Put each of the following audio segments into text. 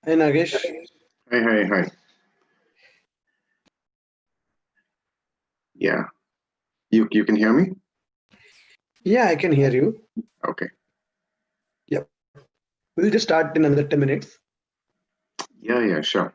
Hi Nagesh. Hi, hi, hi. Yeah, you can hear me? Yeah, I can hear you. Okay. Yep. We'll just start in another 10 minutes. Yeah, sure.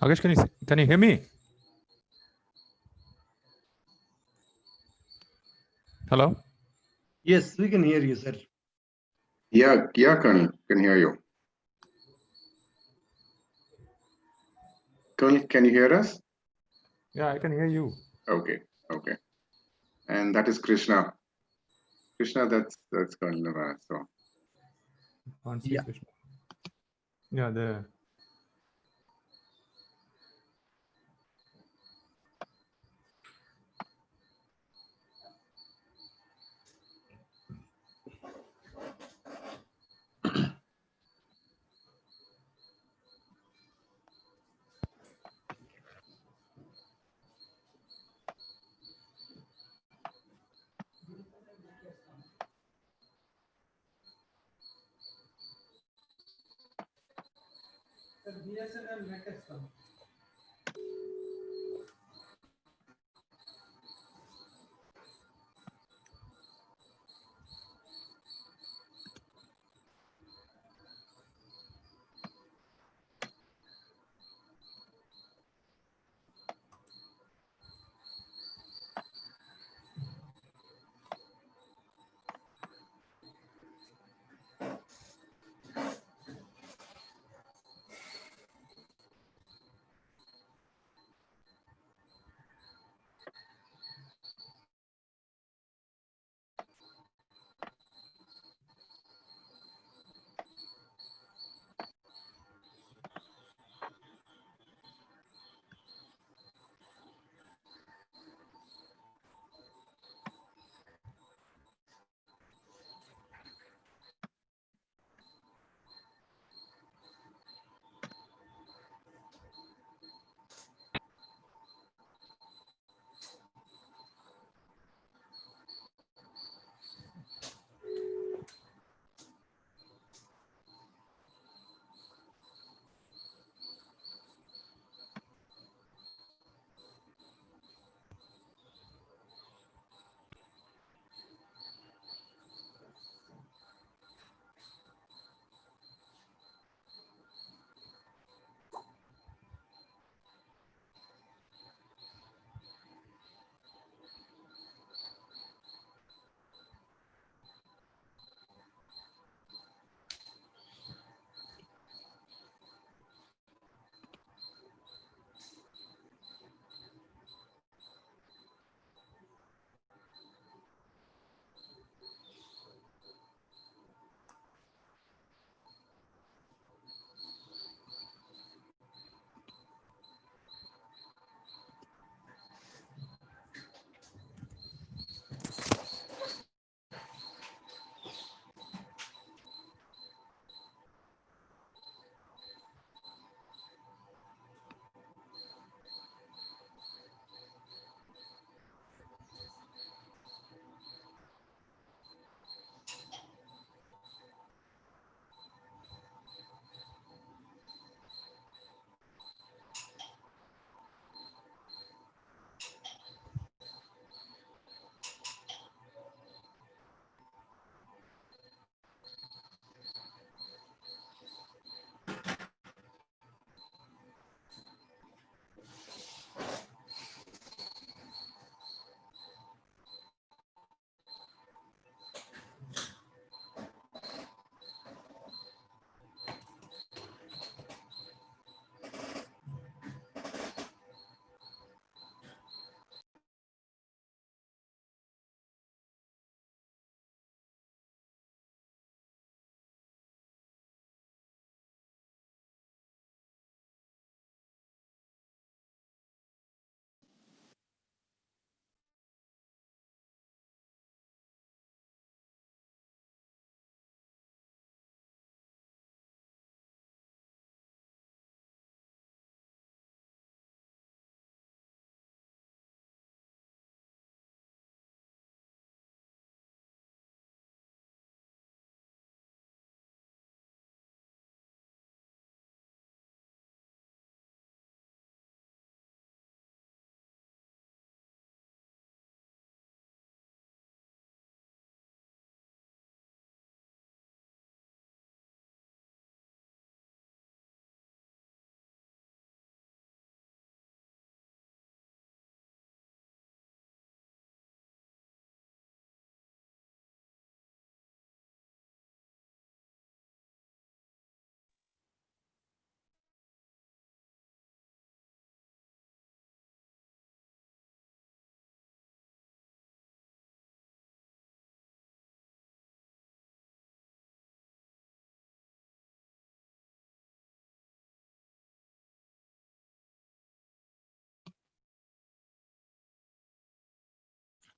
Nagesh, can you hear me? Hello? Yes, we can hear you, sir. Yeah, Colonel, can hear you. Colonel, can you hear us? Yeah, I can hear you. Okay. And that is Krishna. Krishna, that's Colonel Navas. So Can't see Yeah. Krishna. Yeah, there.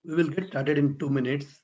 We will get started in 2 minutes.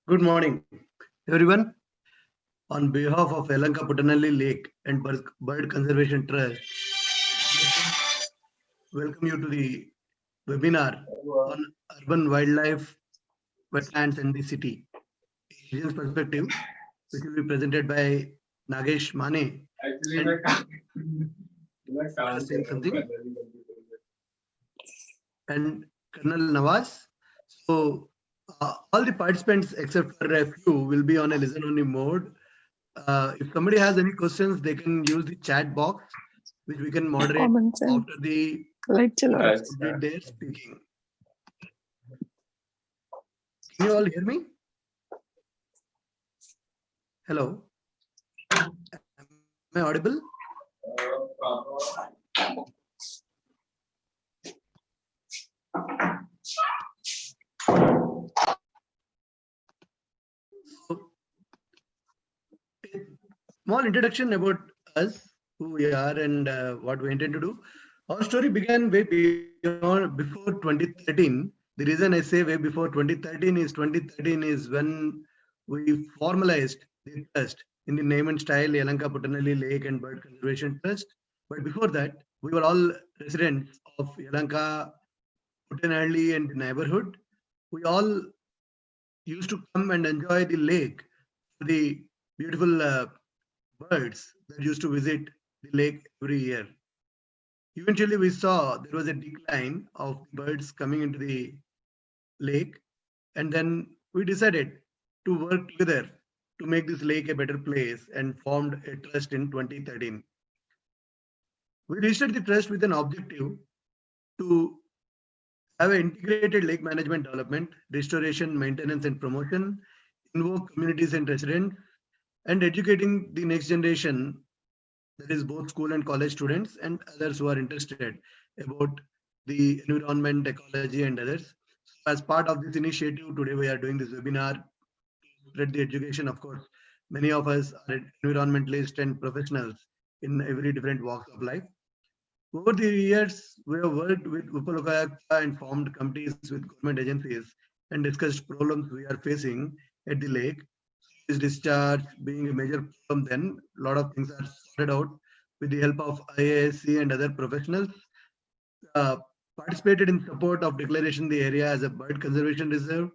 Good morning, everyone. On behalf of Yellanka Puttanalli Lake and Bird Conservation Trust, welcome you to the webinar on urban wildlife, wetlands, and the city. Region's perspective, which will be presented by Nagesh Mane. Saying something. And Colonel Nawaz. So all the participants except for a few will be on a listen-only mode. If somebody has any questions, they can use the chat box, which we can moderate after the complete their speaking. Can you all hear me? Hello. Am I audible? So, small introduction about us, who we are, and what we intend to do. Our story began way before 2013. The reason I say way before 2013 is when we formalized the trust in the name and style Yellanka Puttanalli Lake and Bird Conservation Trust. But before that, we were all residents of Yellanka, Puttanalli, and the neighborhood. We all used to come and enjoy the lake for the beautiful birds that used to visit the lake every year. Eventually, we saw there was a decline of birds coming into the lake, and then we decided to work together to make this lake a better place and formed a trust in 2013. We registered the trust with an objective to have an integrated lake management development, restoration, maintenance, and promotion, invoke communities and residents, and educating the next generation, that is both school and college students and others who are interested about the environment, ecology, and others. As part of this initiative, today we are doing this webinar to spread the education. Of course, many of us are environmentalists and professionals in every different walks of life. Over the years, we have worked with Upalokayakta and formed committees with government agencies and discussed problems we are facing at the lake. Is discharge being a major problem, then a lot of things are sorted out with the help of IASC and other professionals. Uh, Participated in support of declaration the area as a bird conservation reserve.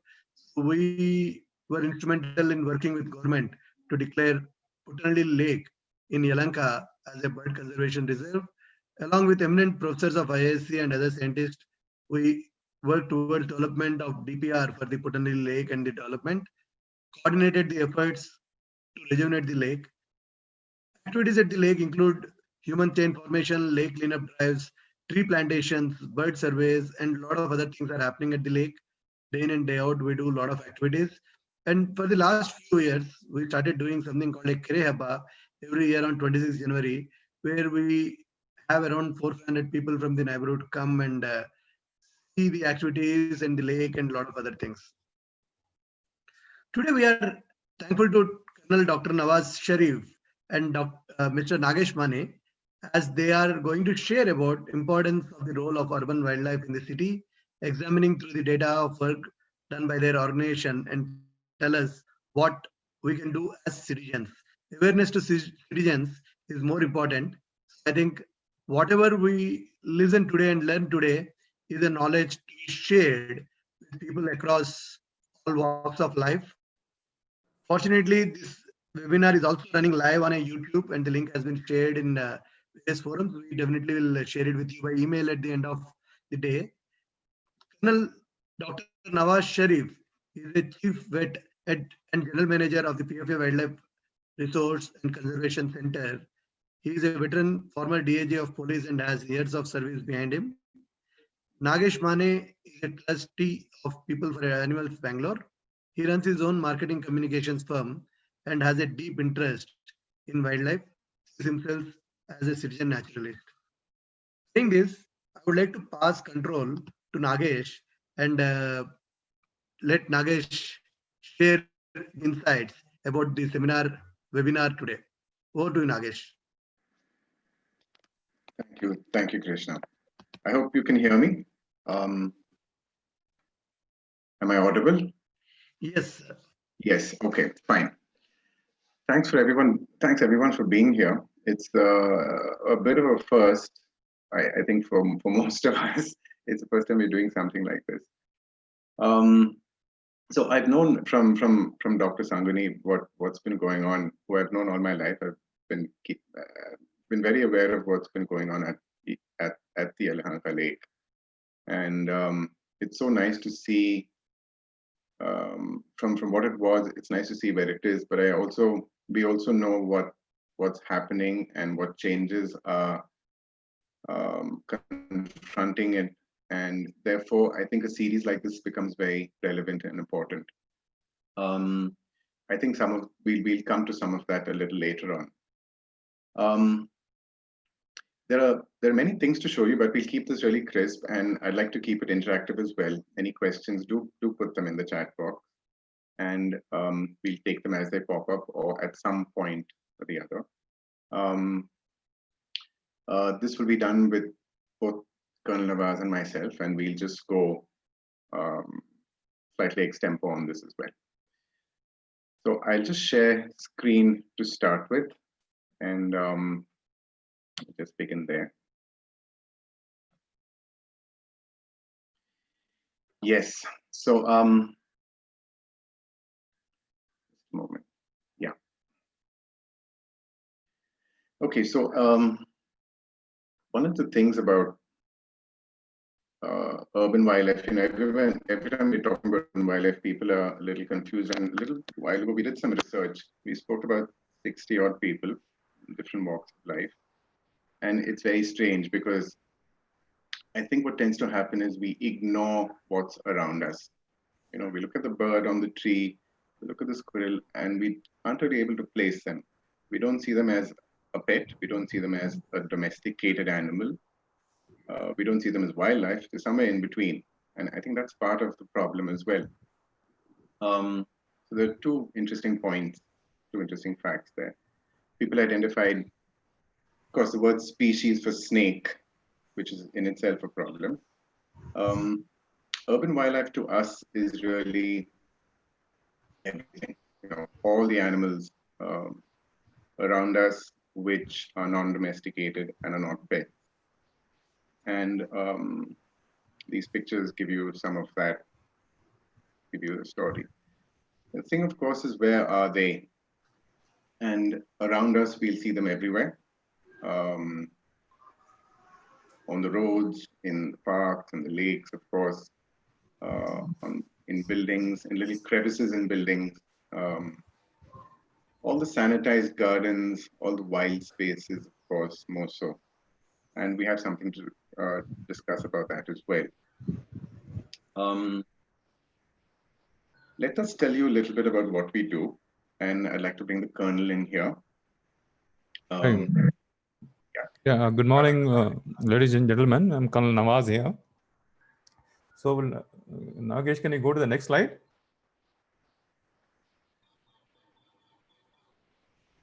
We were instrumental in working with government to declare Puttanalli Lake in Yellanka as a bird conservation reserve. Along with eminent professors of IASC and other scientists, we worked towards development of DPR for the Puttanalli Lake and the development, coordinated the efforts to rejuvenate the lake. Activities at the lake include human chain formation, lake cleanup drives, tree plantations, bird surveys, and a lot of other things are happening at the lake. Day in and day out, we do a lot of activities. And for the last few years, we started doing something called a Kere Haba every year on 26 January, where we have around 400 people from the neighborhood come and see the activities and the lake and a lot of other things. Today we are thankful to Colonel Dr. Nawaz Sharif and Mr. Nagesh Mane, as they are going to share about importance of the role of urban wildlife in the city, examining through the data of work done by their organization, and tell us what we can do as citizens. Awareness to citizens is more important. I think whatever we listen today and learn today is a knowledge to be shared with people across all walks of life. Fortunately, this webinar is also running live on a YouTube, and the link has been shared in various forums. We definitely will share it with you by email at the end of the day. Colonel Dr. Nawaz Sharif is a chief vet and general manager of the PFA Wildlife Resource and Conservation Center. He is a veteran, former DAG of police, and has years of service behind him. Nagesh Mane is a trustee of People for Animals Bangalore. He runs his own marketing communications firm and has a deep interest in wildlife, sees himself as a citizen naturalist. Saying this, I would like to pass control to Nagesh and let Nagesh share insights about the webinar today. Over to you, Nagesh. Thank you, Krishna. I hope you can hear me. Am I audible? Yes. Yes. Okay. Fine. Thanks everyone for being here. It's a bit of a first. I think for most of us, it's the first time we're doing something like this. So I've known from Dr. Sangani what's been going on. Who I've known all my life. I've been very aware of what's been going on at the Yelahanka Lake, and it's so nice to see. From what it was, it's nice to see where it is. But we also know what's happening and what changes are confronting it. And therefore, I think a series like this becomes very relevant and important. I think we'll come to some of that a little later on. There are many things to show you, but we'll keep this really crisp, and I'd like to keep it interactive as well. Any questions, do put them in the chat box, and we'll take them as they pop up or at some point or the other. This will be done with both Colonel Nawaz and myself, and we'll just go slightly extempo on this as well. So I'll just share screen to start with, and just begin there. Yes. So moment. Yeah. Okay. So one of the things about urban wildlife, every time we're talking about urban wildlife, people are a little confused. And a little while ago, we did some research. We spoke about 60 odd people in different walks of life. And it's very strange because I think what tends to happen is we ignore what's around us. We look at the bird on the tree, we look at the squirrel, and we aren't really able to place them. We don't see them as a pet. We don't see them as a domesticated animal. We don't see them as wildlife. They're somewhere in between. And I think that's part of the problem as well. So there are two interesting points, two interesting facts there. People identified, of course, the word species for snake, which is in itself a problem. Urban wildlife to us is really everything. All the animals around us which are non-domesticated and are not pets. And these pictures give you some of that, give you the story. The thing, of course, is where are they? And around us, we'll see them everywhere. On the roads, in the parks, in the lakes, of course, in buildings, in little crevices in buildings, all the sanitized gardens, all the wild spaces, of course, more so. And we have something to discuss about that as well. Let us tell you a little bit about what we do. And I'd like to bring the Colonel in here. Good morning, ladies and gentlemen. I'm Colonel Nawaz here. So, Nagesh, can you go to the next slide?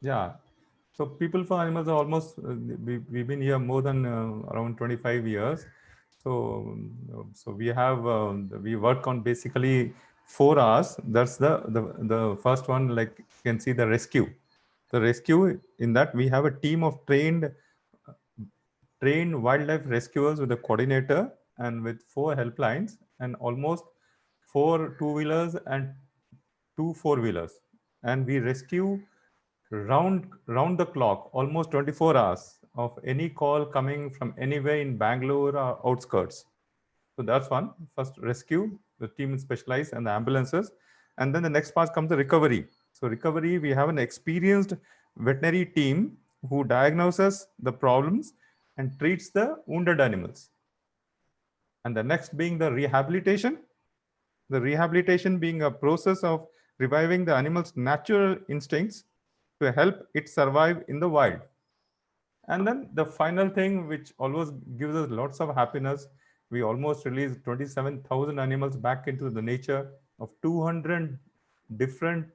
Yeah. So people for animals are almost, we've been here more than around 25 years. So we have, we work on basically 4 hours. That's the first one, like you can see the rescue. The rescue, in that we have a team of trained wildlife rescuers with a coordinator and with 4 helplines and almost 4 two-wheelers and 2 four-wheelers. And we rescue round the clock, almost 24 hours of any call coming from anywhere in Bangalore or outskirts. So that's one. First, rescue, the team is specialized, and the ambulances. And then the next part comes the recovery. So recovery, we have an experienced veterinary team who diagnoses the problems and treats the wounded animals. And the next being the rehabilitation. The rehabilitation being a process of reviving the animal's natural instincts to help it survive in the wild. And then the final thing, which always gives us lots of happiness, we almost released 27,000 animals back into the nature of 200 different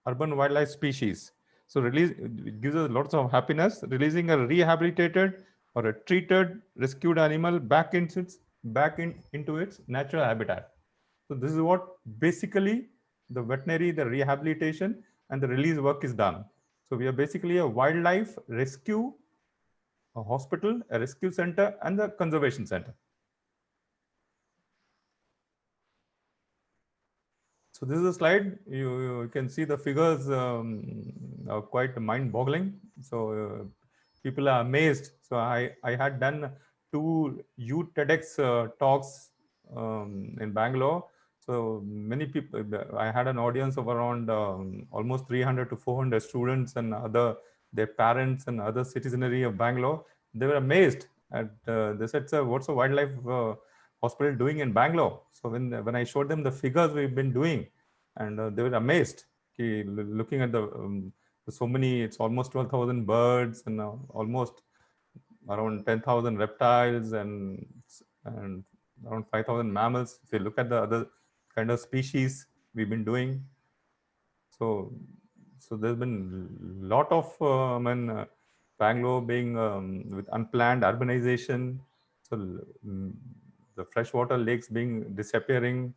urban wildlife species. So release, it gives us lots of happiness, releasing a rehabilitated or a treated rescued animal into its natural habitat. So this is what basically the veterinary, the rehabilitation, and the release work is done. So we are basically a wildlife rescue, a hospital, a rescue center, and the conservation center. So this is a slide. You can see the figures are quite mind-boggling. So people are amazed. So I had done 2 youth TEDx talks in Bangalore. So many people, I had an audience of around almost 300 to 400 students and their parents and other citizenry of Bangalore. They were amazed at, they said, "Sir, what's a wildlife hospital doing in Bangalore?" So when I showed them the figures we've been doing, and they were amazed, looking at so many, it's almost 12,000 birds and almost around 10,000 reptiles and around 5,000 mammals. If you look at the other kind of species we've been doing, so there's been a lot of Bangalore being with unplanned urbanization, so the freshwater lakes being disappearing,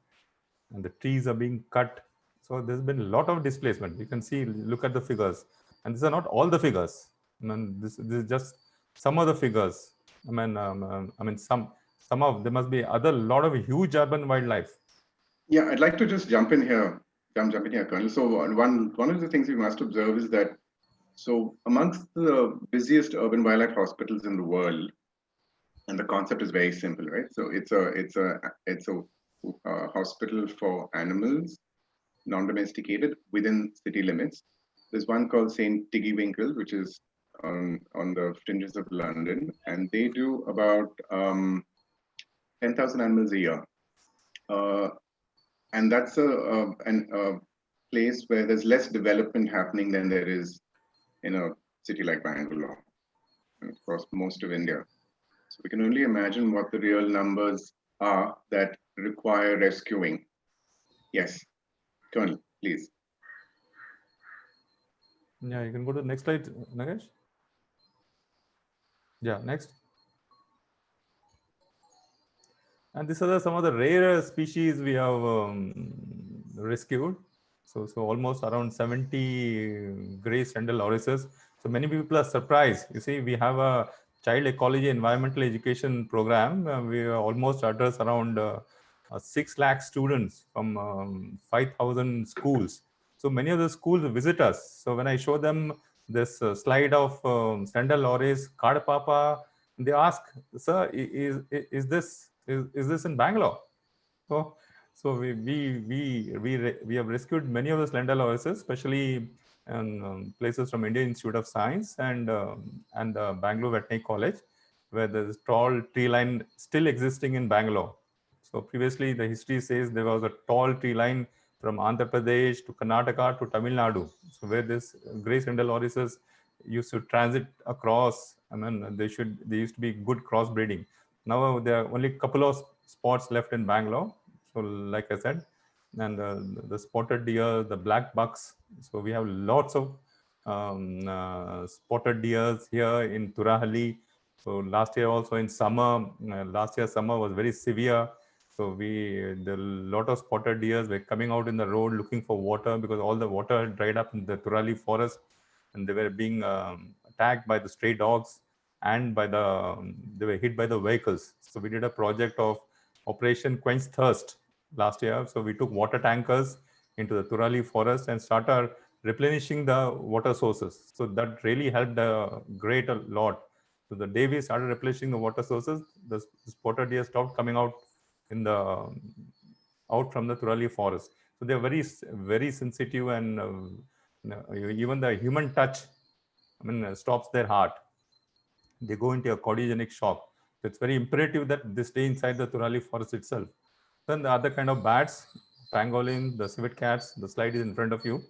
and the trees are being cut. So there's been a lot of displacement. You can see, look at the figures, and these are not all the figures. I mean, this is just some of the figures. I mean, some of there must be other lot of huge urban wildlife. Yeah, I'd like to just jump in here, Colonel. So one of the things we must observe is that, so amongst the busiest urban wildlife hospitals in the world, and the concept is very simple, right? So it's a hospital for animals, non-domesticated, within city limits. There's one called St. Tiggywinkle, which is on the fringes of London, and they do about 10,000 animals a year. And that's a place where there's less development happening than there is in a city like Bangalore, and across most of India. So we can only imagine what the real numbers are that require rescuing. Yes, Colonel, please. Yeah, you can go to the next slide, Nagesh. Yeah, next. And these are some of the rare species we have rescued. So almost around 70 gray sandal lorises. So many people are surprised. You see, we have a child ecology environmental education program. We almost address around 6 lakh students from 5,000 schools. So many of the schools visit us. So when I show them this slide of sandal loris, Kadapapa, they ask, "Sir, is this in Bangalore?" So we have rescued many of the slender lorises, especially in places from Indian Institute of Science and the Bangalore Veterinary College, where there's tall tree line still existing in Bangalore. So previously, the history says there was a tall tree line from Andhra Pradesh to Karnataka to Tamil Nadu. So where this gray slender lorises used to transit across. I mean, they used to be good crossbreeding. Now there are only a couple of spots left in Bangalore. So like I said, and the spotted deer, the black bucks. So we have lots of spotted deers here in Turahalli. So last year also in summer, last year summer was very severe. So the lot of spotted deers were coming out in the road looking for water because all the water had dried up in the Turahalli forest, and they were being attacked by the stray dogs and by they were hit by the vehicles. So we did a project of Operation Quench Thirst last year. So we took water tankers into the Turali forest and started replenishing the water sources. So that really helped a lot. So the day we started replenishing the water sources, the spotted deer stopped coming out in the out from the Turali forest. So they are very sensitive, and even the human touch, stops their heart. They go into a cardiogenic shock. So it's very imperative that they stay inside the Turali forest itself. Then the other kind of bats, pangolin, the civet cats, the slide is in front of you.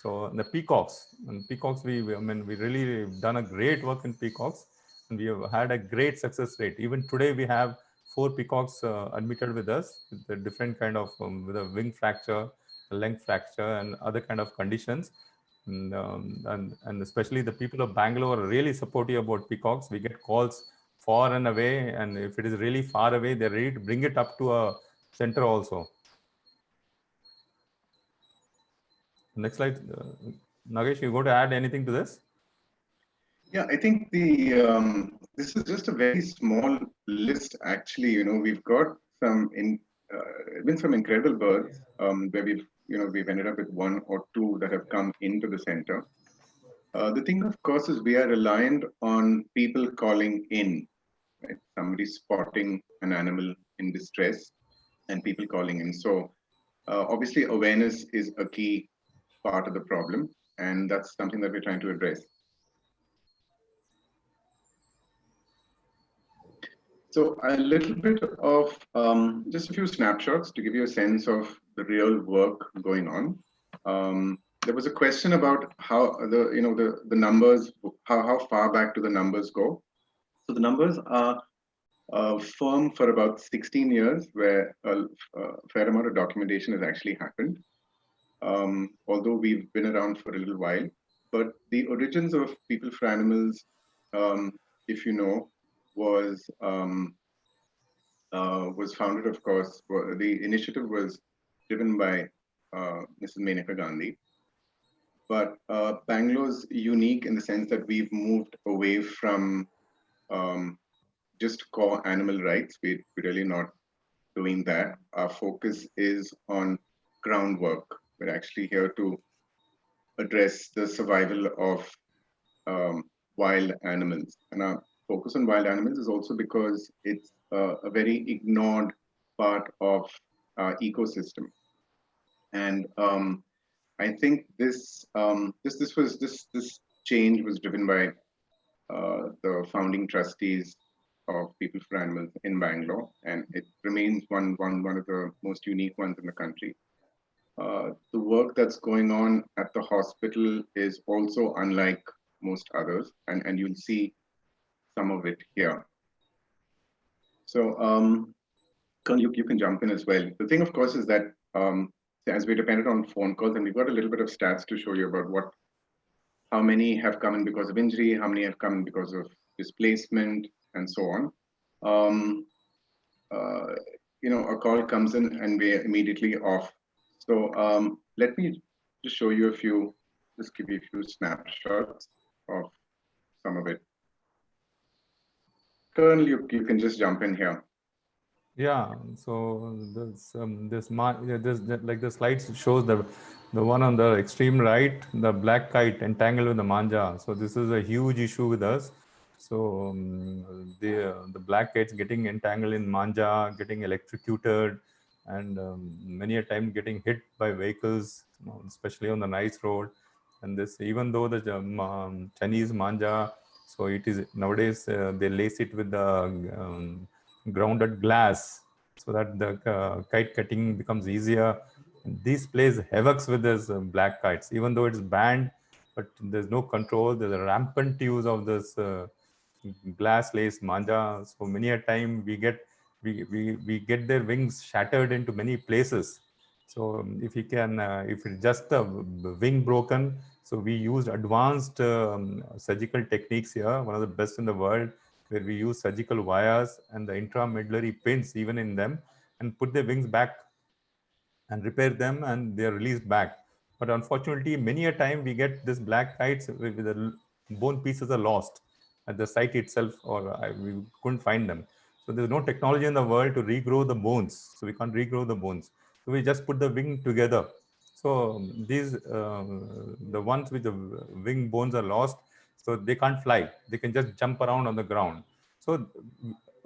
So the peacocks, and peacocks, we really done a great work in peacocks, and we have had a great success rate. Even today, we have 4 peacocks admitted with us with a different kind of with a wing fracture, a leg fracture, and other kind of conditions. And especially the people of Bangalore are really supportive about peacocks. We get calls far and away, and if it is really far away, they're ready to bring it up to a center also. Next slide. Nagesh, you going to add anything to this? Yeah, I think this is just a very small list. Actually, we've got been some incredible birds where we've ended up with 1 or 2 that have come into the center. The thing, of course, is we are reliant on people calling in, right? Somebody spotting an animal in distress and people calling in. So obviously, awareness is a key part of the problem, and that's something that we're trying to address. So a little bit of just a few snapshots to give you a sense of the real work going on. There was a question about how the numbers, how far back do the numbers go. So the numbers are firm for about 16 years, where a fair amount of documentation has actually happened. Although we've been around for a little while, but the origins of People for Animals, if you know, was founded, of course. The initiative was driven by Mrs. Menaka Gandhi. But Bangalore's unique in the sense that we've moved away from just core animal rights. We're really not doing that. Our focus is on groundwork. We're actually here to address the survival of wild animals. And our focus on wild animals is also because it's a very ignored part of our ecosystem. And I think this change was driven by the founding trustees of People for Animals in Bangalore, and it remains one of the most unique ones in the country. The work that's going on at the hospital is also unlike most others, and you'll see some of it here. So, you can jump in as well. The thing, of course, is that as we're dependent on phone calls, and we've got a little bit of stats to show you about how many have come in because of injury, how many have come in because of displacement, and so on. A call comes in and we're immediately off. So let me just show you just give you a few snapshots of some of it. Colonel, you can just jump in here. Yeah, so this like the slides shows the one on the extreme right, the black kite entangled with the manja. So this is a huge issue with us. So the black kites getting entangled in manja, getting electrocuted, and many a time getting hit by vehicles, especially on the nice road. And this, even though the Chinese manja, so it is nowadays they lace it with the grounded glass so that the kite cutting becomes easier. These plays havocs with this black kites, even though it's banned, but there's no control. There's a rampant use of this glass lace manja. So many a time we get their wings shattered into many places. So if you can, if it's just the wing broken, so we used advanced surgical techniques here, one of the best in the world, where we use surgical wires and the intramedullary pins even in them, and put the wings back and repair them, and they are released back. But unfortunately, many a time we get this black kites with the bone pieces are lost at the site itself, or we couldn't find them. So there's no technology in the world to regrow the bones. So we can't regrow the bones. So we just put the wing together. So these, the ones with the wing bones are lost, so they can't fly. They can just jump around on the ground. So,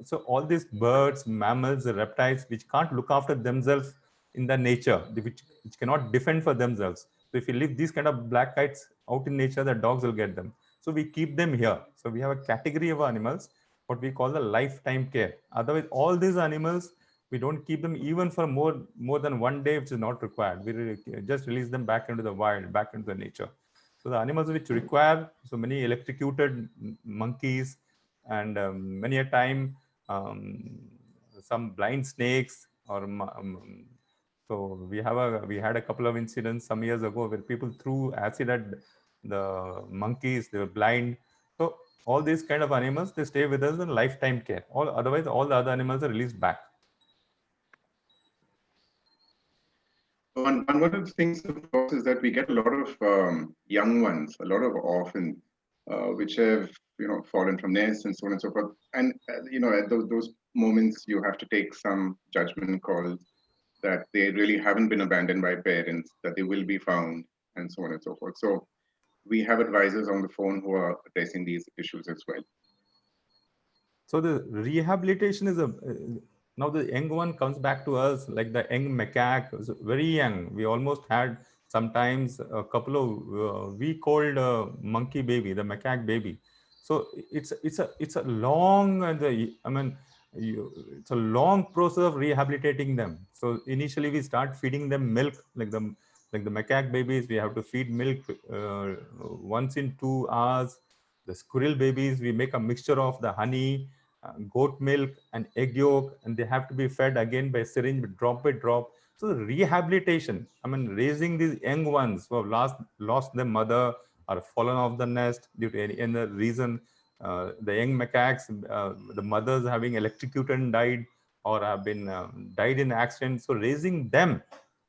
so all these birds, mammals, reptiles, which can't look after themselves in the nature, which cannot defend for themselves. So if you leave these kind of black kites out in nature, the dogs will get them. So we keep them here. So we have a category of animals, what we call the lifetime care. Otherwise, all these animals, we don't keep them even for more than one day, which is not required. We just release them back into the wild, back into the nature. So the animals which require so many electrocuted monkeys, and many a time some blind snakes, or so we had a couple of incidents some years ago where people threw acid at the monkeys. They were blind. So all these kind of animals, they stay with us in lifetime care. Otherwise, all the other animals are released back. And one of the things, of course, is that we get a lot of young ones, a lot of orphans, which have fallen from nests and so on and so forth. And at those moments, you have to take some judgment calls that they really haven't been abandoned by parents, that they will be found, and so on and so forth. So we have advisors on the phone who are addressing these issues as well. So the rehabilitation is now the young one comes back to us, like the young macaque, very young. We almost had sometimes a couple of week-old monkey baby, the macaque baby. So it's a long, it's a long process of rehabilitating them. So initially we start feeding them milk, like the macaque babies. We have to feed milk once in 2 hours. The squirrel babies, we make a mixture of the honey, goat milk and egg yolk, and they have to be fed again by syringe drop by drop. So the rehabilitation, raising these young ones who have lost their mother or fallen off the nest due to any reason, the young macaques, the mothers having electrocuted and died, or have been died in accidents. So raising them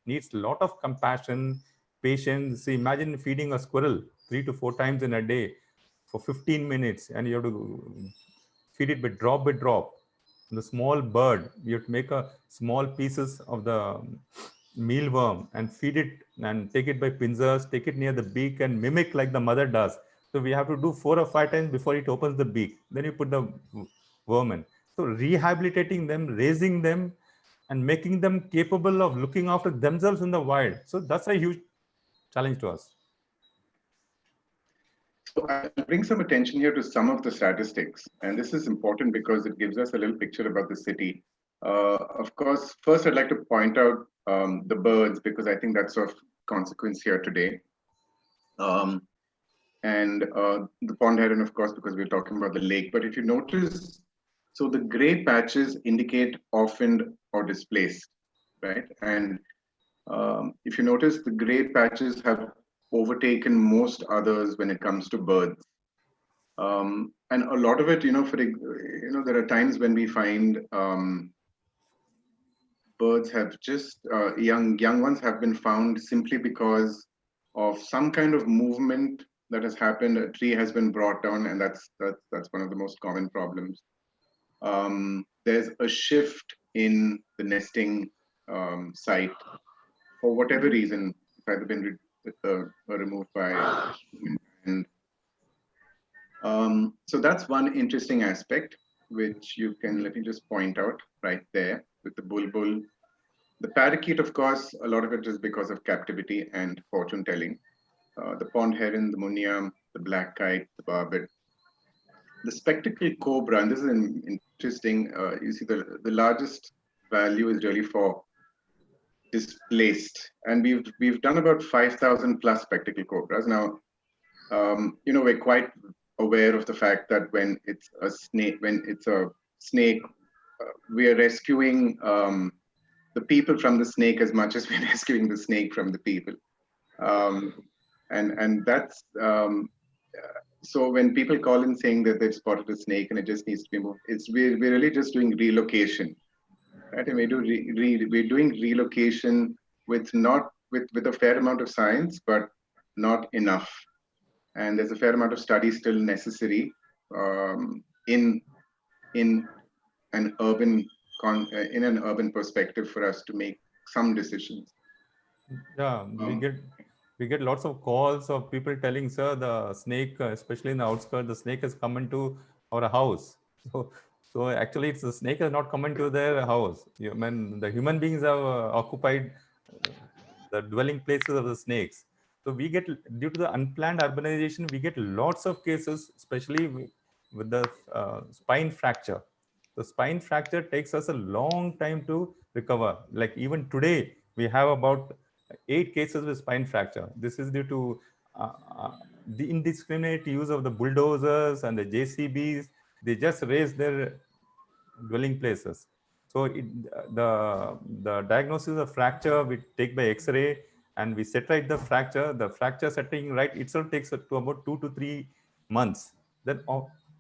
needs a lot of compassion, patience. See, imagine feeding a squirrel 3 to 4 times in a day for 15 minutes, and you have to feed it by drop. The small bird, you have to make a small pieces of the mealworm and feed it, and take it by pincers, take it near the beak and mimic like the mother does. So we have to do 4 or 5 times before it opens the beak. Then you put the worm in. So rehabilitating them, raising them, and making them capable of looking after themselves in the wild. So that's a huge challenge to us. So I'll bring some attention here to some of the statistics. And this is important because it gives us a little picture about the city. Of course, first I'd like to point out the birds, because I think that's of consequence here today. And the pond heron, of course, because we're talking about the lake. But if you notice, so the gray patches indicate orphaned or displaced, right? And if you notice, the gray patches have overtaken most others when it comes to birds. And a lot of it, there are times when we find birds have just young ones have been found simply because of some kind of movement that has happened. A tree has been brought down, and that's one of the most common problems. There's a shift in the nesting site for whatever reason. It's either been removed by and so that's one interesting aspect, which you can, let me just point out right there with the bulbul. The parakeet, of course, a lot of it is because of captivity and fortune telling. The pond heron, the munia, the black kite, the barbet, the spectacled cobra, and this is interesting. You see, the largest value is really for displaced, and we've done about 5,000 plus spectacled cobras. Now, we're quite aware of the fact that when it's a snake, we are rescuing the the people from the snake as much as we're rescuing the snake from the people. And that's so when people call in saying that they've spotted a snake and it just needs to be moved, we're really just doing relocation, right? And we're doing relocation with a fair amount of science, but not enough. And there's a fair amount of study still necessary in an urban perspective for us to make some decisions. Yeah, we get lots of calls of people telling, sir, the snake, especially in the outskirts, the snake has come into our house. So actually, it's the snake has not come into their house. I mean, the human beings have occupied the dwelling places of the snakes. So we get, due to the unplanned urbanization, we get lots of cases, especially with the spine fracture. The spine fracture takes us a long time to recover. Like even today, we have about 8 cases with spine fracture. This is due to the indiscriminate use of the bulldozers and the JCBs. They just raise their dwelling places. So the diagnosis of fracture we take by X-ray and we set right the fracture. The fracture setting right itself takes to about 2 to 3 months. Then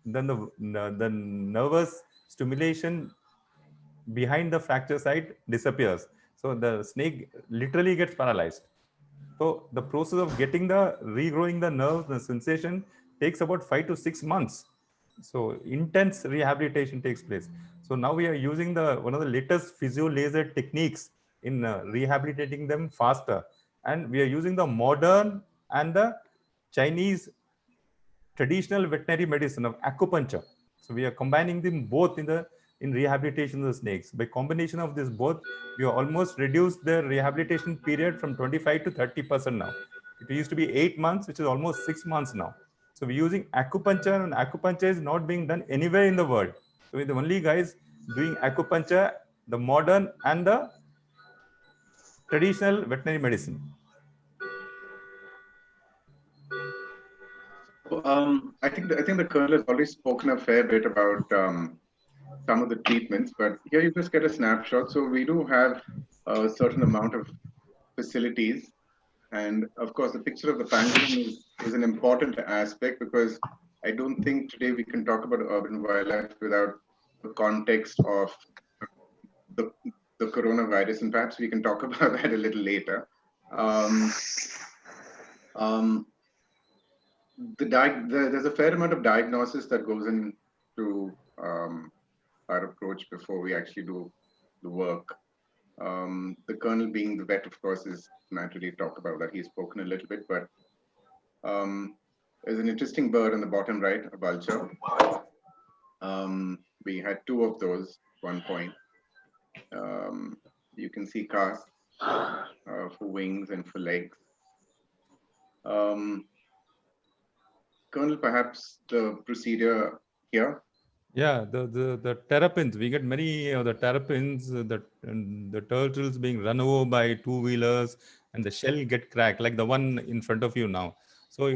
the nervous stimulation behind the fracture site disappears. So the snake literally gets paralyzed. So the process of getting regrowing the nerves, the sensation takes about 5 to 6 months. So intense rehabilitation takes place. So now we are using one of the latest physio laser techniques in rehabilitating them faster. And we are using the modern and the Chinese traditional veterinary medicine of acupuncture. So we are combining them both in rehabilitation of the snakes. By combination of this both, we have almost reduced the rehabilitation period from 25 to 30% now. It used to be 8 months, which is almost 6 months now. So we're using acupuncture, and acupuncture is not being done anywhere in the world. So we're the only guys doing acupuncture, the modern and the traditional veterinary medicine. I think the Colonel has already spoken a fair bit about some of the treatments, but here you just get a snapshot. So we do have a certain amount of facilities, and of course, the picture of the pangolin is an important aspect, because I don't think today we can talk about urban wildlife without the context of the coronavirus, and perhaps we can talk about that a little later. There's a fair amount of diagnosis that goes into our approach before we actually do the work. The Colonel, being the vet, of course, is naturally talk about that. He's spoken a little bit, but there's an interesting bird on the bottom right, a vulture. We had 2 of those at one point. You can see casts for wings and for legs. Colonel, perhaps the procedure here. Yeah, the terrapins, we get many of the terrapins, the turtles being run over by 2-wheelers, and the shell get cracked, like the one in front of you now. So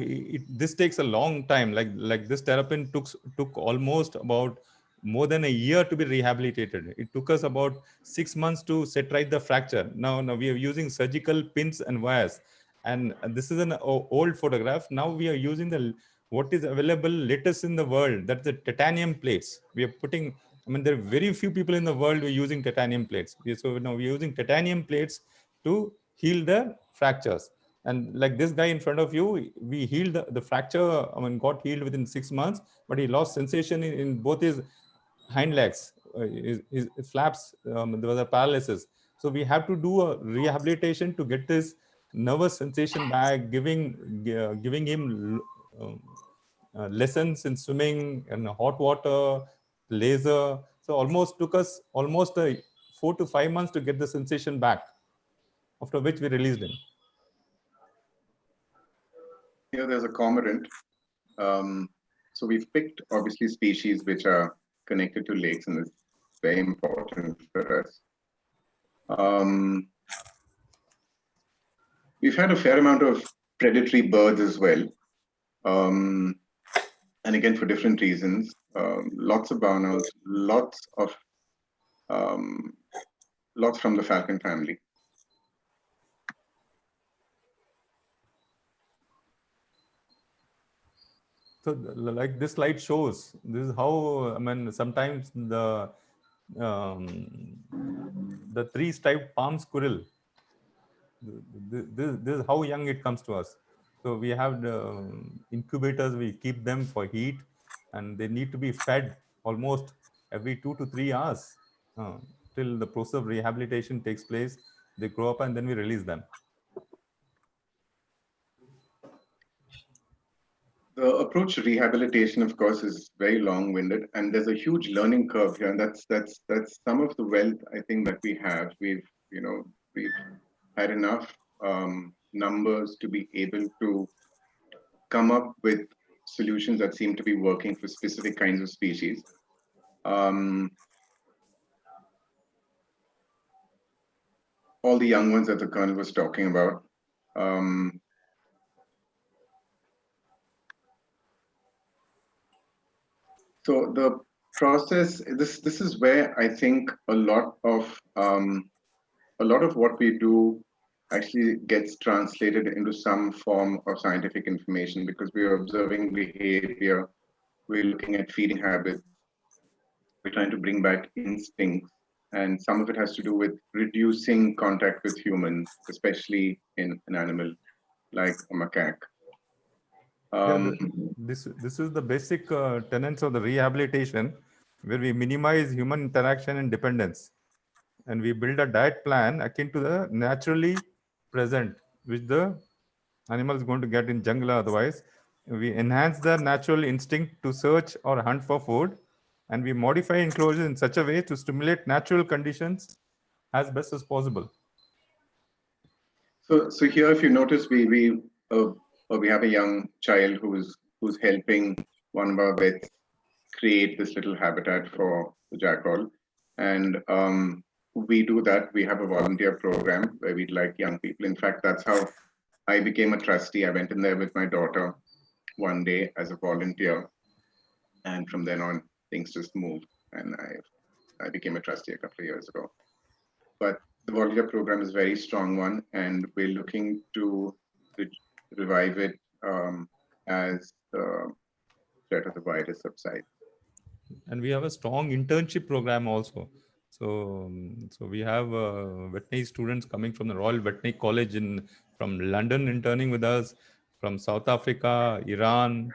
this takes a long time. Like this terrapin took almost about more than a year to be rehabilitated. It took us about 6 months to set right the fracture. Now we are using surgical pins and wires, and this is an old photograph. Now we are using what is available latest in the world. That's the titanium plates. We are putting, I mean, there are very few people in the world who are using titanium plates. So now we're using titanium plates to heal the fractures. And like this guy in front of you, we healed the fracture, I mean, got healed within 6 months, but he lost sensation in both his hind legs, his flaps, there was a paralysis. So we have to do a rehabilitation to get this nervous sensation back, giving him lessons in swimming and hot water, laser. So almost took us almost 4 to 5 months to get the sensation back, after which we released him. Here there's a cormorant. So we've picked obviously species which are connected to lakes, and it's very important for us. We've had a fair amount of predatory birds as well. And again, for different reasons. Lots of brown owls, lots of lots from the falcon family. So like this slide shows, this is how, I mean, sometimes um, the three-striped palm squirrel, this is how young it comes to us. So we have the incubators, we keep them for heat, and they need to be fed almost every 2 to 3 hours uh, till the process of rehabilitation takes place. They grow up and then we release them. The approach to rehabilitation, of course, is very long-winded, and there's a huge learning curve here, and that's some of the wealth I think that we have. We've had enough numbers to be able to come up with solutions that seem to be working for specific kinds of species. All the young ones that the Colonel was talking about. So the process, this is where I think a lot of what we do actually gets translated into some form of scientific information, because we are observing behavior, we're looking at feeding habits, we're trying to bring back instincts, and some of it has to do with reducing contact with humans, especially in an animal like a macaque. Yeah, this is the basic tenets of the rehabilitation, where we minimize human interaction and dependence, and we build a diet plan akin to the naturally present, which the animal is going to get in jungle otherwise. We enhance the natural instinct to search or hunt for food, and we modify enclosures in such a way to stimulate natural conditions as best as possible. So here, if you notice, we have a young child who's helping one of our vets create this little habitat for the jackal, and we do that. We have a volunteer program where we'd like young people. In fact, that's how I became a trustee. I went in there with my daughter one day as a volunteer, and from then on, things just moved, and I became a trustee a couple of years ago. But the volunteer program is a very strong one, and we're looking to revive it as the threat of the virus subsides. And we have a strong internship program also. So we have veterinary students coming from the Royal Veterinary College from London interning with us, from South Africa, Iran,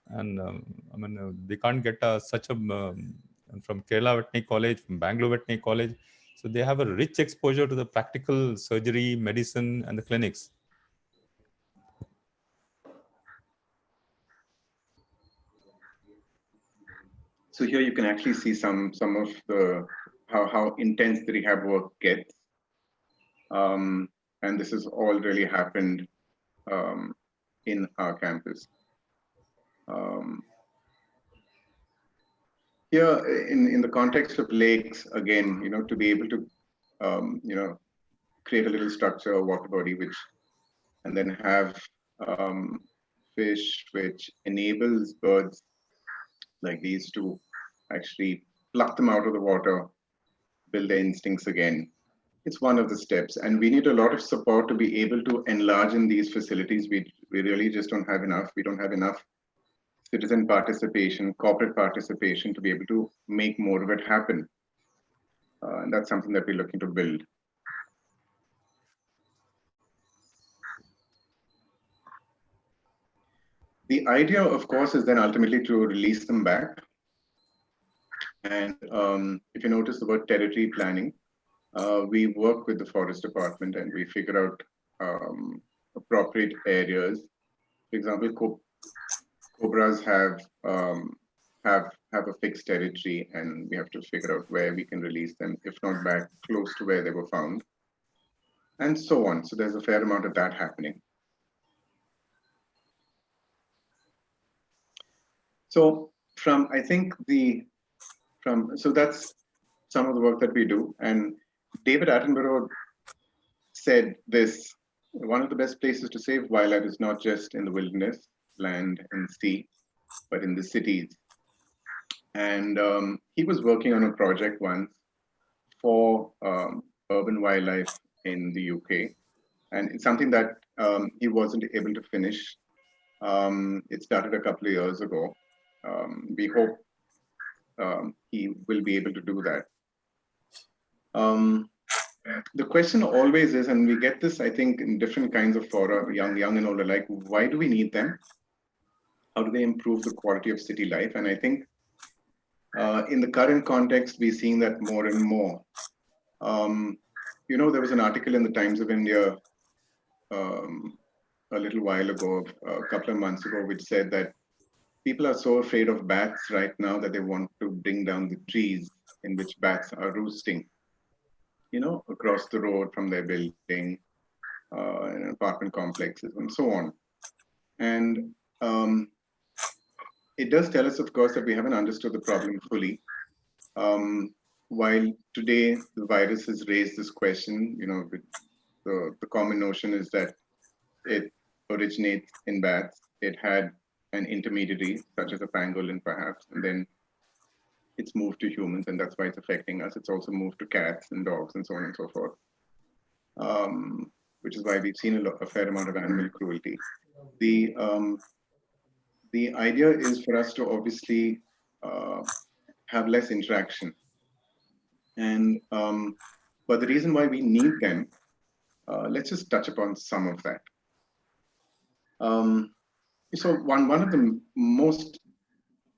and I mean they can't get such a from Kerala Veterinary College, from Bangalore Veterinary College. So they have a rich exposure to the practical surgery, medicine, and the clinics. So here you can actually see some of the how intense the rehab work gets, and this has all really happened in our campus. Here, in the context of lakes, again, to be able to create a little structure, a water body, and then have fish, which enables birds like these to actually pluck them out of the water, build their instincts again. It's one of the steps, and we need a lot of support to be able to enlarge in these facilities. We really just don't have enough. We don't have enough citizen participation, corporate participation to be able to make more of it happen. And that's something that we're looking to build. The idea, of course, is then ultimately to release them back. And if you notice the word territory planning, we work with the forest department and we figure out appropriate areas. For example, cobras have a fixed territory, and we have to figure out where we can release them, if not back close to where they were found, and so on. So there's a fair amount of that happening. So so that's some of the work that we do. And David Attenborough said this: one of the best places to save wildlife is not just in the wilderness, land, and sea, but in the cities. And he was working on a project once for urban wildlife in the UK. And it's something that he wasn't able to finish. It started a couple of years ago. We hope he will be able to do that. The question always is, and we get this, I think, in different kinds of fora, young and older, like, why do we need them? How do they improve the quality of city life? And I think in the current context, we're seeing that more and more. There was an article in the Times of India a little while ago, a couple of months ago, which said that people are so afraid of bats right now that they want to bring down the trees in which bats are roosting, across the road from their building, in apartment complexes and so on. And it does tell us, of course, that we haven't understood the problem fully. While today the virus has raised this question, the common notion is that it originates in bats. It had an intermediary, such as a pangolin perhaps, and then it's moved to humans, and that's why it's affecting us. It's also moved to cats and dogs and so on and so forth, which is why we've seen a fair amount of animal cruelty. The idea is for us to obviously have less interaction. And but the reason why we need them, let's just touch upon some of that. So one of the most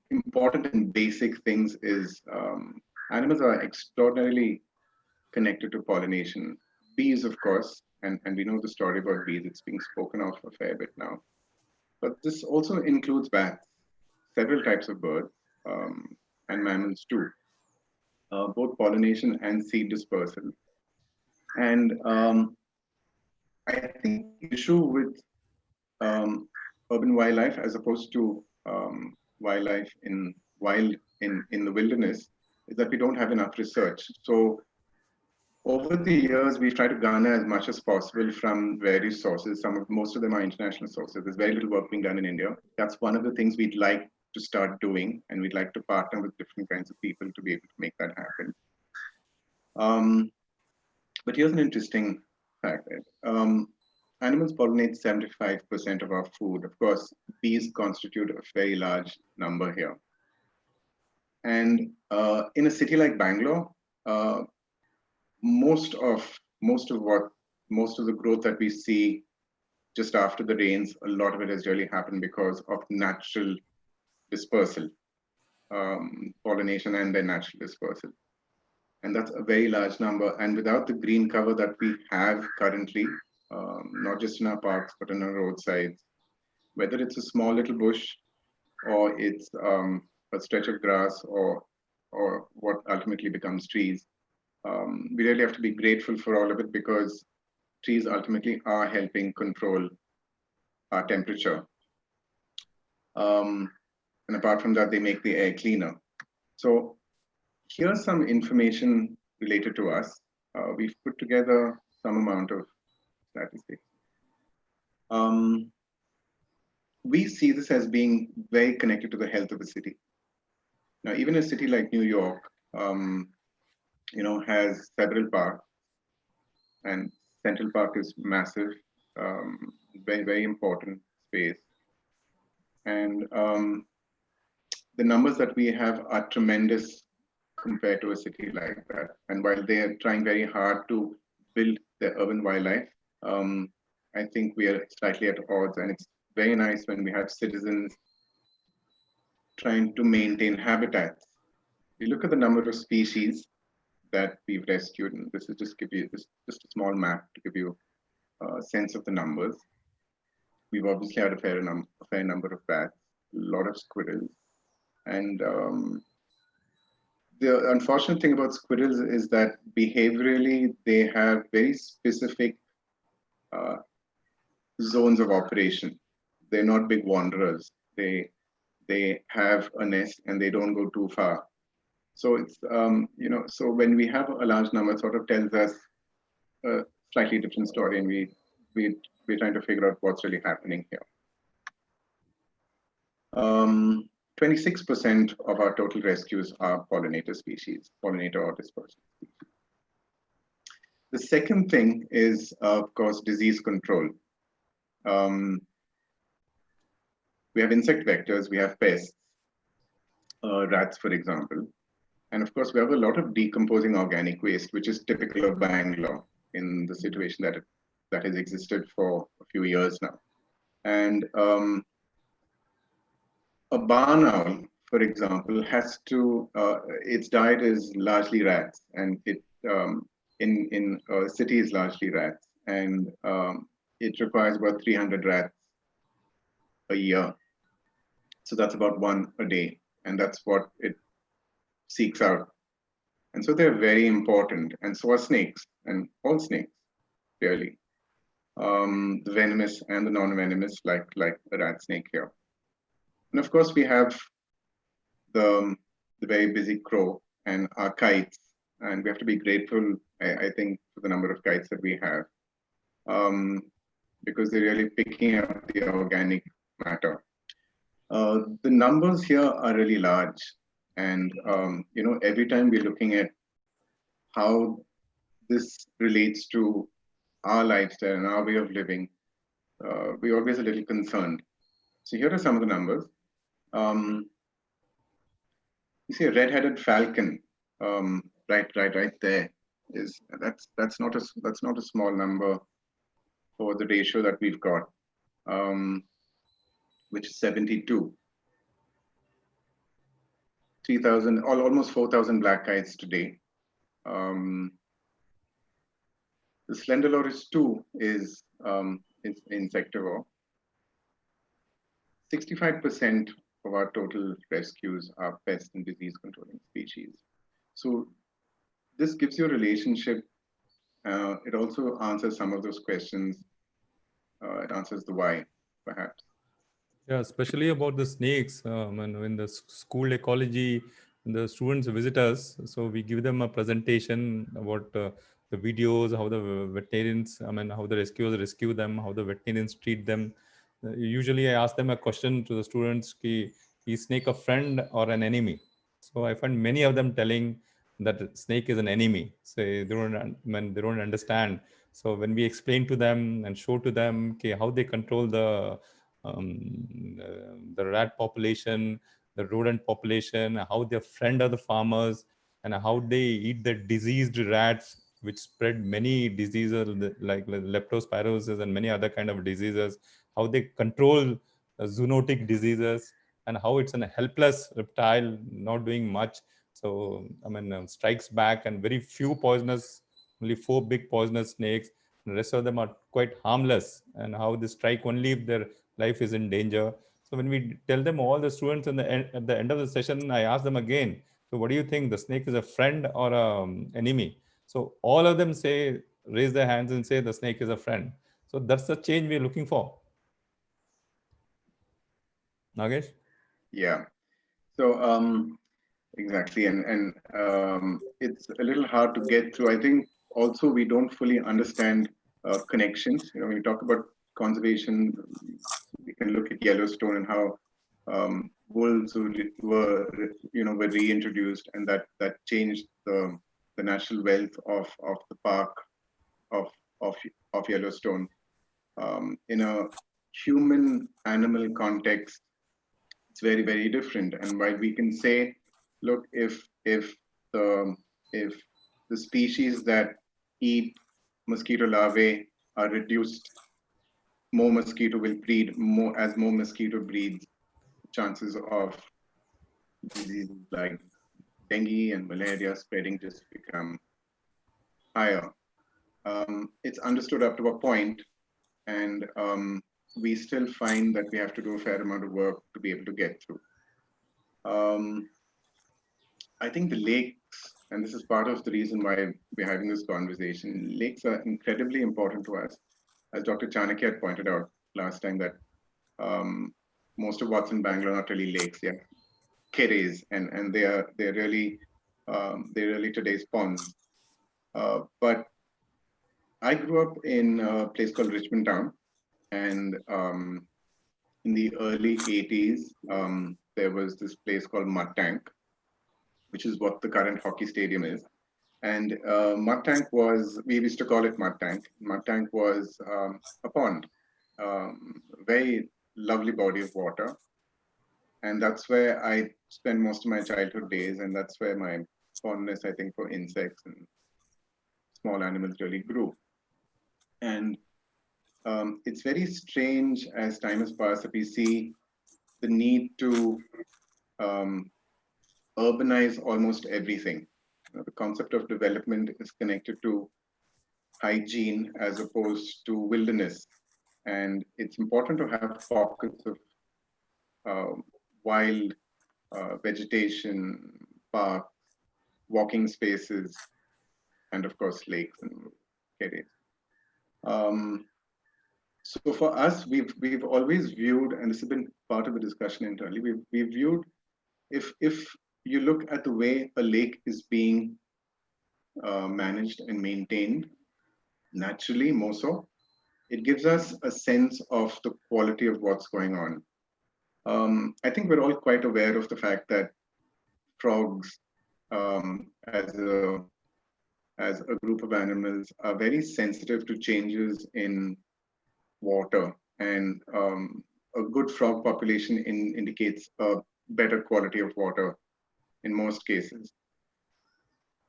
important and basic things is animals are extraordinarily connected to pollination. Bees, of course, and we know the story about bees. It's being spoken of a fair bit now. But this also includes bats, several types of birds, and mammals too, both pollination and seed dispersal. And I think the issue with urban wildlife as opposed to wildlife in the wilderness is that we don't have enough research. So over the years, we've tried to garner as much as possible from various sources. Most of them are international sources. There's very little work being done in India. That's one of the things we'd like to start doing, and we'd like to partner with different kinds of people to be able to make that happen. But here's an interesting fact. Animals pollinate 75% of our food. Of course, bees constitute a very large number here. And in a city like Bangalore, most of the growth that we see just after the rains, a lot of it has really happened because of natural dispersal, pollination and then natural dispersal. And that's a very large number. And without the green cover that we have currently, not just in our parks, but on our roadsides, whether it's a small little bush or it's a stretch of grass or what ultimately becomes trees, we really have to be grateful for all of it, because trees ultimately are helping control our temperature. And apart from that, they make the air cleaner. So here's some information related to us. We've put together some amount of statistics. We see this as being very connected to the health of the city. Now, even a city like New York, has several parks, and Central Park is massive, very, very important space. And the numbers that we have are tremendous compared to a city like that. And while they are trying very hard to build their urban wildlife, I think we are slightly at odds. And it's very nice when we have citizens trying to maintain habitats. We look at the number of species that we've rescued, and this is just a small map to give you a sense of the numbers. We've obviously had a fair number of bats, a lot of squirrels, and the unfortunate thing about squirrels is that behaviorally they have very specific zones of operation. They're not big wanderers. They have a nest and they don't go too far. So it's so when we have a large number, it sort of tells us a slightly different story, and we're trying to figure out what's really happening here. 26% of our total rescues are pollinator species, pollinator or dispersal species. The second thing is, of course, disease control. We have insect vectors, we have pests, rats, for example. And of course, we have a lot of decomposing organic waste, which is typical of Bangalore in the situation that has existed for a few years now. And a barn owl, for example, has to, its diet is largely rats, and it in a city is largely rats, and it requires about 300 rats a year. So that's about one a day, and that's what it seeks out. And so they're very important, and so are snakes, and all snakes, really. The venomous and the non-venomous, like the rat snake here. And of course, we have the very busy crow and our kites, and we have to be grateful, I think, for the number of kites that we have, because they're really picking up the organic matter. The numbers here are really large, and every time we're looking at how this relates to our lifestyle and our way of living, we're always a little concerned. So here are some of the numbers. You see a red-headed falcon, right there. That's not a small number for the ratio that we've got, which is 72. 3,000, almost 4,000 black kites today. The slender loris 2 is insectivore. 65% of our total rescues are pest and disease controlling species. So this gives you a relationship. It also answers some of those questions. It answers the why, perhaps. Yeah, especially about the snakes. And when the school ecology, the students visit us, so we give them a presentation about the videos, how the veterinarians, how the rescuers rescue them, how the veterinarians treat them. Usually, I ask them a question to the students: is snake a friend or an enemy? So I find many of them telling that snake is an enemy. So they don't understand. So when we explain to them and show to them how they control the rat population, the rodent population, how they're friend of the farmers, and how they eat the diseased rats, which spread many diseases like leptospirosis and many other kind of diseases, how they control zoonotic diseases, and how it's a helpless reptile not doing much. So strikes back, and very few poisonous, only 4 big poisonous snakes. The rest of them are quite harmless, and how they strike only if their life is in danger. So when we tell them, all the students at the end of the session, I ask them again, so what do you think, the snake is a friend or an enemy? So all of them raise their hands and say the snake is a friend. So that's the change we're looking for. Nagesh? Yeah. So exactly, and it's a little hard to get through. I think also we don't fully understand connections. When we talk about conservation, we can look at Yellowstone and how wolves were reintroduced, and that changed the natural wealth of the park of Yellowstone. In a human animal context, it's very, very different. And while we can say, look, if the species that eat mosquito larvae are reduced, more mosquito will breed. As more mosquito breeds, chances of diseases like dengue and malaria spreading just become higher. It's understood up to a point, and we still find that we have to do a fair amount of work to be able to get through. I think the lakes, and this is part of the reason why we're having this conversation, lakes are incredibly important to us. As Dr. Chanakya had pointed out last time, that most of what's in Bangalore are not really lakes, they're keres, and they're really today's ponds. But I grew up in a place called Richmond Town, and in the early 80s, there was this place called Mud Tank, which is what the current hockey stadium is. And mud tank was, we used to call it mud tank. Mud tank was a pond, very lovely body of water. And that's where I spent most of my childhood days. And that's where my fondness, I think, for insects and small animals really grew. And it's very strange as time has passed that we see the need to um, urbanize almost everything. The concept of development is connected to hygiene as opposed to wilderness. And it's important to have pockets of uh, wild vegetation, parks, walking spaces, and of course, lakes and areas. So for us, we've always viewed, and this has been part of the discussion internally. We've viewed if you look at the way a lake is being managed and maintained naturally, more so, it gives us a sense of the quality of what's going on. I think we're all quite aware of the fact that frogs, as a group of animals, are very sensitive to changes in water, and a good frog population indicates a better quality of water in most cases.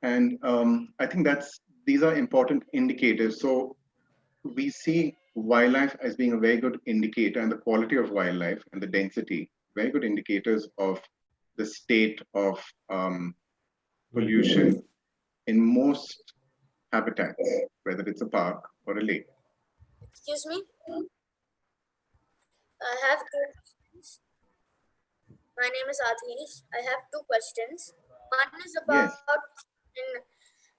And I think these are important indicators. So we see wildlife as being a very good indicator, and the quality of wildlife and the density, very good indicators of the state of pollution in most habitats, whether it's a park or a lake. Excuse me. I have two questions. My name is Adhish. I have two questions. One is about Yes.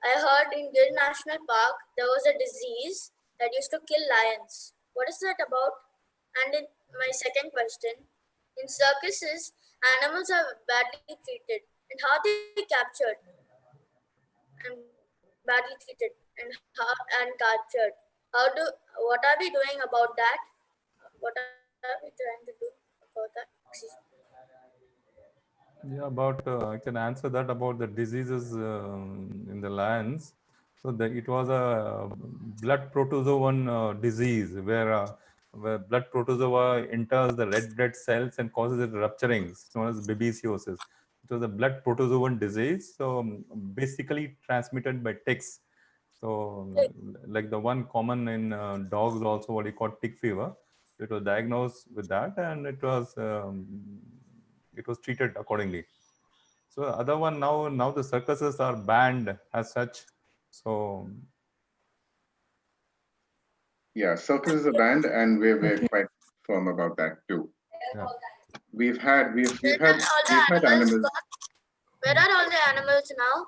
I heard in Gir National Park there was a disease that used to kill lions. What is that about? And in my second question, in circuses, animals are badly treated. And how they captured and badly treated and captured? What are we doing about that? What are we trying to do about that? Yeah, about I can answer that about the diseases in the lions. So it was a blood protozoan disease where blood protozoa enters the red blood cells and causes it rupturing. It's known as babesiosis. It was a blood protozoan disease, so basically transmitted by ticks. So like the one common in dogs also, what you call tick fever. It was diagnosed with that, and it was treated accordingly. So other one, now the circuses are banned as such. So Yeah, circus is a band, and we're quite firm about that too. yeah. We've had animals animals. gone? Where are all the animals now?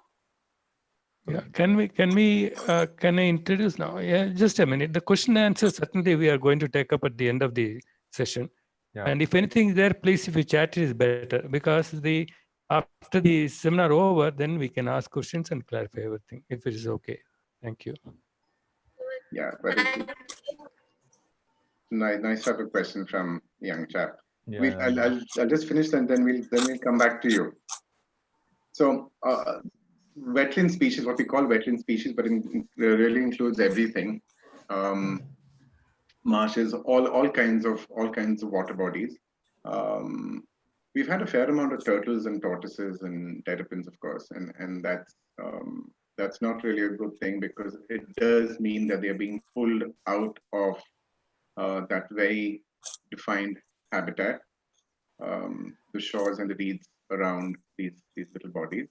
Yeah, can I introduce now? Yeah, just a minute. The question and answer certainly we are going to take up at the end of the session. Yeah. And if anything is there, please, if you chat, it is better, because after the seminar over, then we can ask questions and clarify everything, if it is okay. Thank you. Yeah, but nice to have a question from young chap. Yeah. I'll just finish, and then we'll come back to you. So wetland species, what we call wetland species, but it really includes everything. Marshes, all kinds of water bodies. We've had a fair amount of turtles and tortoises and terrapins, of course, and that's not really a good thing, because it does mean that they're being pulled out of that very defined habitat, the shores and the reeds around these little bodies.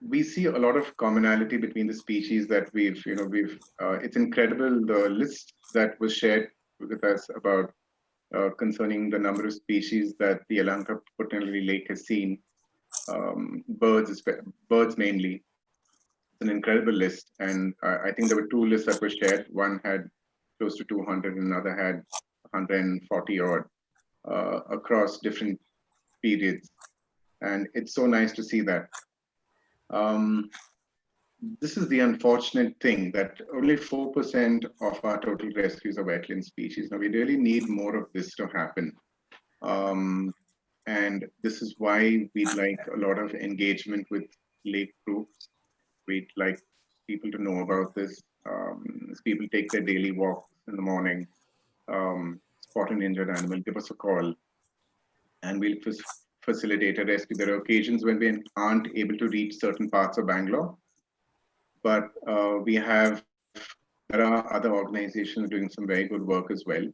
We see a lot of commonality between the species that it's incredible, the list that was shared with us about concerning the number of species that the Yelahanka Putney Lake has seen, birds mainly. It's an incredible list, and I think there were two lists that were shared. One had close to 200, and another had 140 odd across different periods, and it's so nice to see that. This is the unfortunate thing, that only 4% of our total rescues are wetland species. Now, we really need more of this to happen. And this is why we'd like a lot of engagement with lake groups. We'd like people to know about this. As people take their daily walks in the morning, spot an injured animal, give us a call, and we'll facilitate a rescue. There are occasions when we aren't able to reach certain parts of Bangalore, but there are other organizations doing some very good work as well,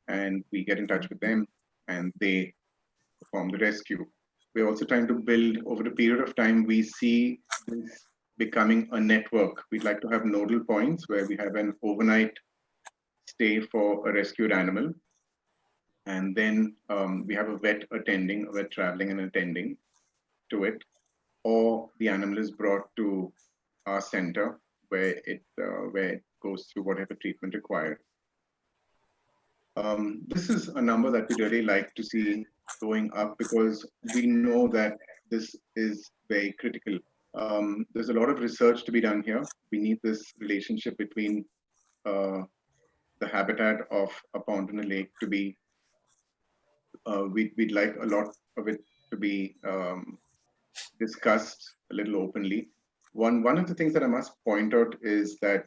and we get in touch with them, and they perform the rescue. We're also trying to build, over a period of time, we see this becoming a network. We'd like to have nodal points where we have an overnight stay for a rescued animal. And then we have a vet traveling and attending to it. Or the animal is brought to our center where it goes through whatever treatment required. This is a number that we really like to see going up because we know that this is very critical. There's a lot of research to be done here. We need this relationship between the habitat of a pond and a lake to be, we'd like a lot of it to be discussed a little openly. One of the things that I must point out is that,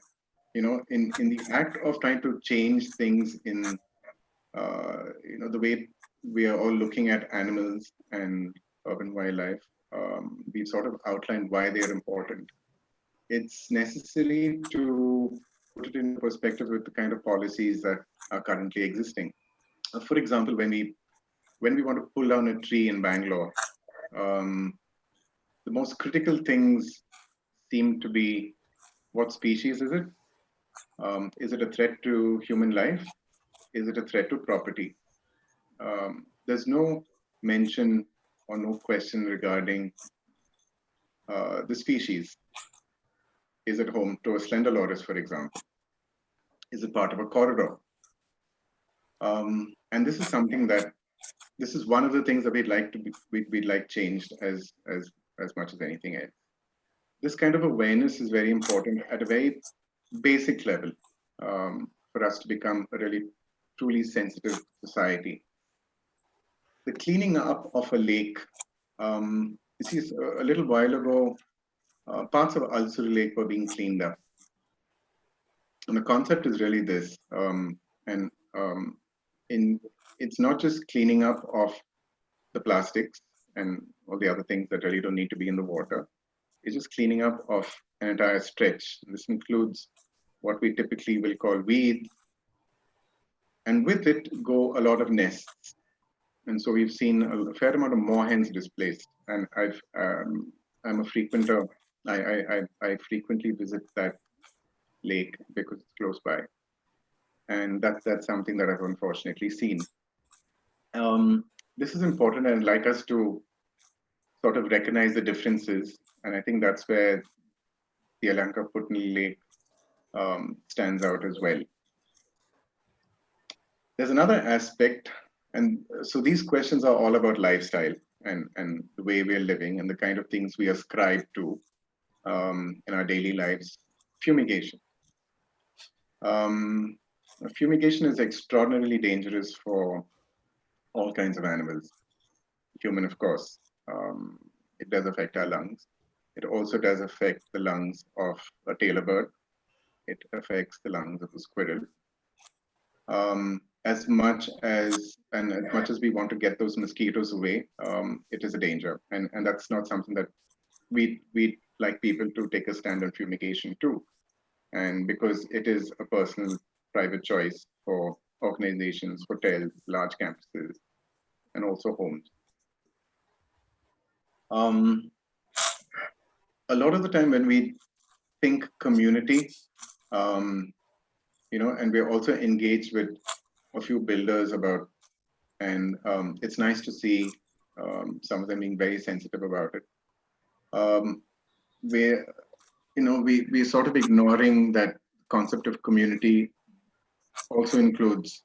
in the act of trying to change things in, the way we are all looking at animals and urban wildlife, we've sort of outlined why they're important. It's necessary to put it in perspective with the kind of policies that are currently existing. For example, when we want to pull down a tree in Bangalore, the most critical things seem to be, what species is it? Is it a threat to human life? Is it a threat to property? There's no mention or no question regarding the species. Is it home to a slender loris, for example? Is it part of a corridor? And this is something this is one of the things that we'd like changed as much as anything else. This kind of awareness is very important at a very basic level for us to become a really truly sensitive society. The cleaning up of a lake, you see, a little while ago, parts of Ulster Lake were being cleaned up. And the concept is really this, it's not just cleaning up of the plastics and all the other things that really don't need to be in the water. It's just cleaning up of an entire stretch. This includes what we typically will call weeds, and with it go a lot of nests. And so we've seen a fair amount of moorhens displaced. And I'm a frequenter. I frequently visit that lake because it's close by, and that's something that I've unfortunately seen. This is important, and I'd like us to sort of recognize the differences, and I think that's where the Yelahanka Putney Lake stands out as well. There's another aspect, and so these questions are all about lifestyle and the way we're living and the kind of things we ascribe to in our daily lives. Fumigation. Fumigation is extraordinarily dangerous for all kinds of animals. Human, of course. It does affect our lungs. It also does affect the lungs of a tailor bird. It affects the lungs of a squirrel. As much as we want to get those mosquitoes away, it is a danger. And that's not something that we'd like people to take a stand on fumigation too. And because it is a personal, private choice for organizations, hotels, large campuses, and also homes. A lot of the time when we think community, and we're also engaged with a few builders about, and it's nice to see some of them being very sensitive about it. We're sort of ignoring that concept of community also includes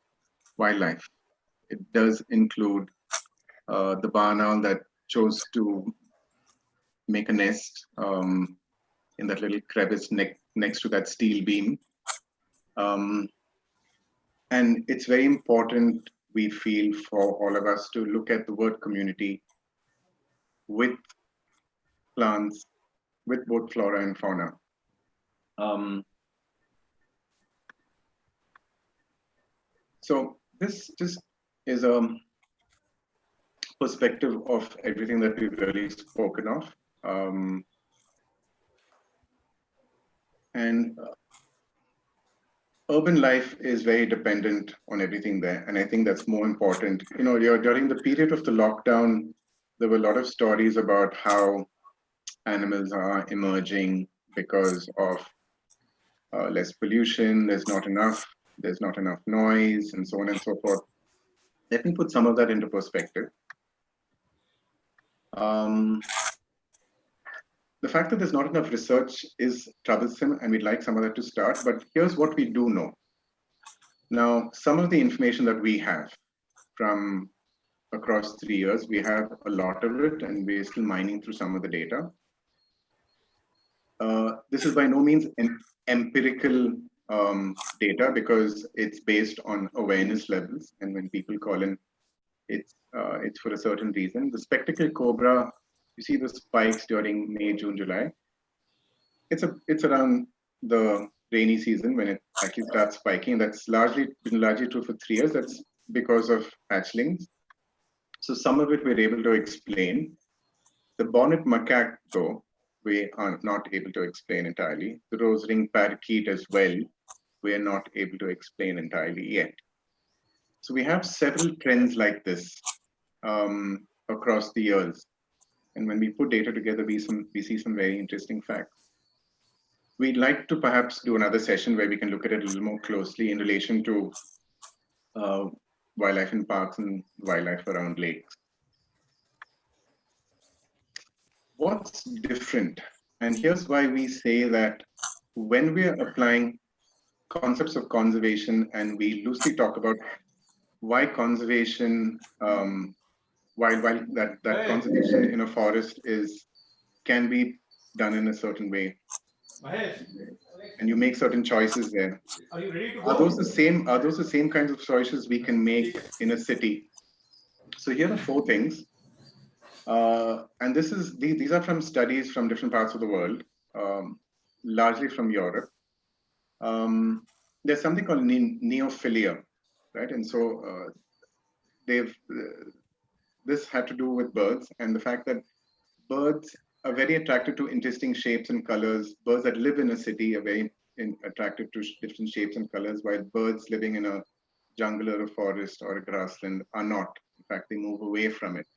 wildlife. It does include the barn owl that chose to make a nest in that little crevice next to that steel beam. And it's very important, we feel, for all of us to look at the word community with plants with both flora and fauna. So this just is a perspective of everything that we've really spoken of. And urban life is very dependent on everything there. And I think that's more important. You know, during the period of the lockdown, there were a lot of stories about how animals are emerging because of less pollution, there's not enough noise, and so on and so forth. Let me put some of that into perspective. The fact that there's not enough research is troublesome, and we'd like some of that to start, but here's what we do know. Now, some of the information that we have from across 3 years, we have a lot of it, and we're still mining through some of the data. This is by no means an empirical data, because it's based on awareness levels, and when people call in, it's for a certain reason. The spectacled cobra, you see the spikes during May, June, July. It's around the rainy season when it actually starts spiking. That's been largely true for 3 years. That's because of hatchlings. So some of it we're able to explain. The bonnet macaque, though, we are not able to explain entirely. The rose-ringed parakeet as well, we are not able to explain entirely yet. So we have several trends like this across the years. And when we put data together, we see some very interesting facts. We'd like to perhaps do another session where we can look at it a little more closely in relation to wildlife in parks and wildlife around lakes. What's different? And here's why we say that when we are applying concepts of conservation, and we loosely talk about why conservation, while that conservation in a forest can be done in a certain way, and you make certain choices there. Are you ready to go? Are those the same kinds of choices we can make in a city? So here are 4 things, and these are from studies from different parts of the world, largely from Europe. There's something called neophilia, right? And so this had to do with birds, and the fact that birds are very attracted to interesting shapes and colors. Birds that live in a city are very attracted to different shapes and colors, while birds living in a jungle or a forest or a grassland are not. In fact, they move away from it.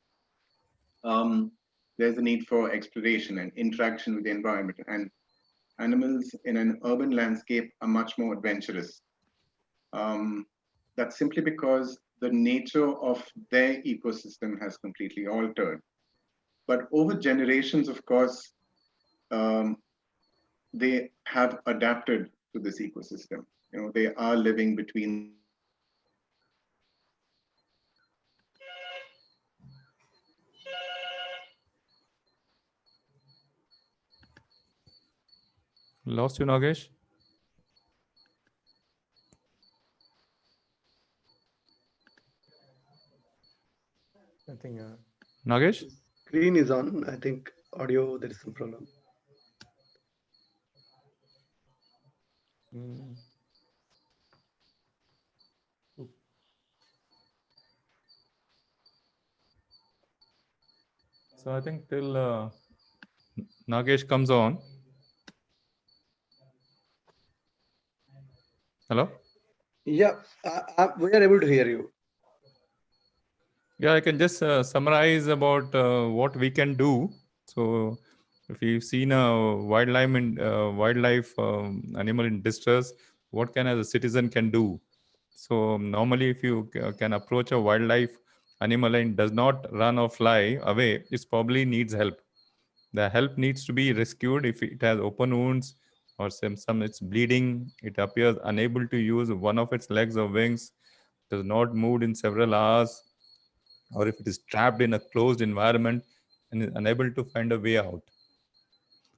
There's a need for exploration and interaction with the environment, and animals in an urban landscape are much more adventurous. That's simply because the nature of their ecosystem has completely altered. But over generations, of course, they have adapted to this ecosystem. You know, they are living between. Lost you, Nagesh? I think. Nagesh? Screen is on. I think audio, there is some problem. So I think till Nagesh comes on. Hello? Yeah, we are able to hear you. Yeah, I can just summarize about what we can do. So if you've seen a wildlife animal in distress, what can as a citizen can do? So normally if you can approach a wildlife animal and does not run or fly away, it probably needs help. The help needs to be rescued if it has open wounds or some it's bleeding, it appears unable to use one of its legs or wings, does not move in several hours, or if it is trapped in a closed environment and is unable to find a way out.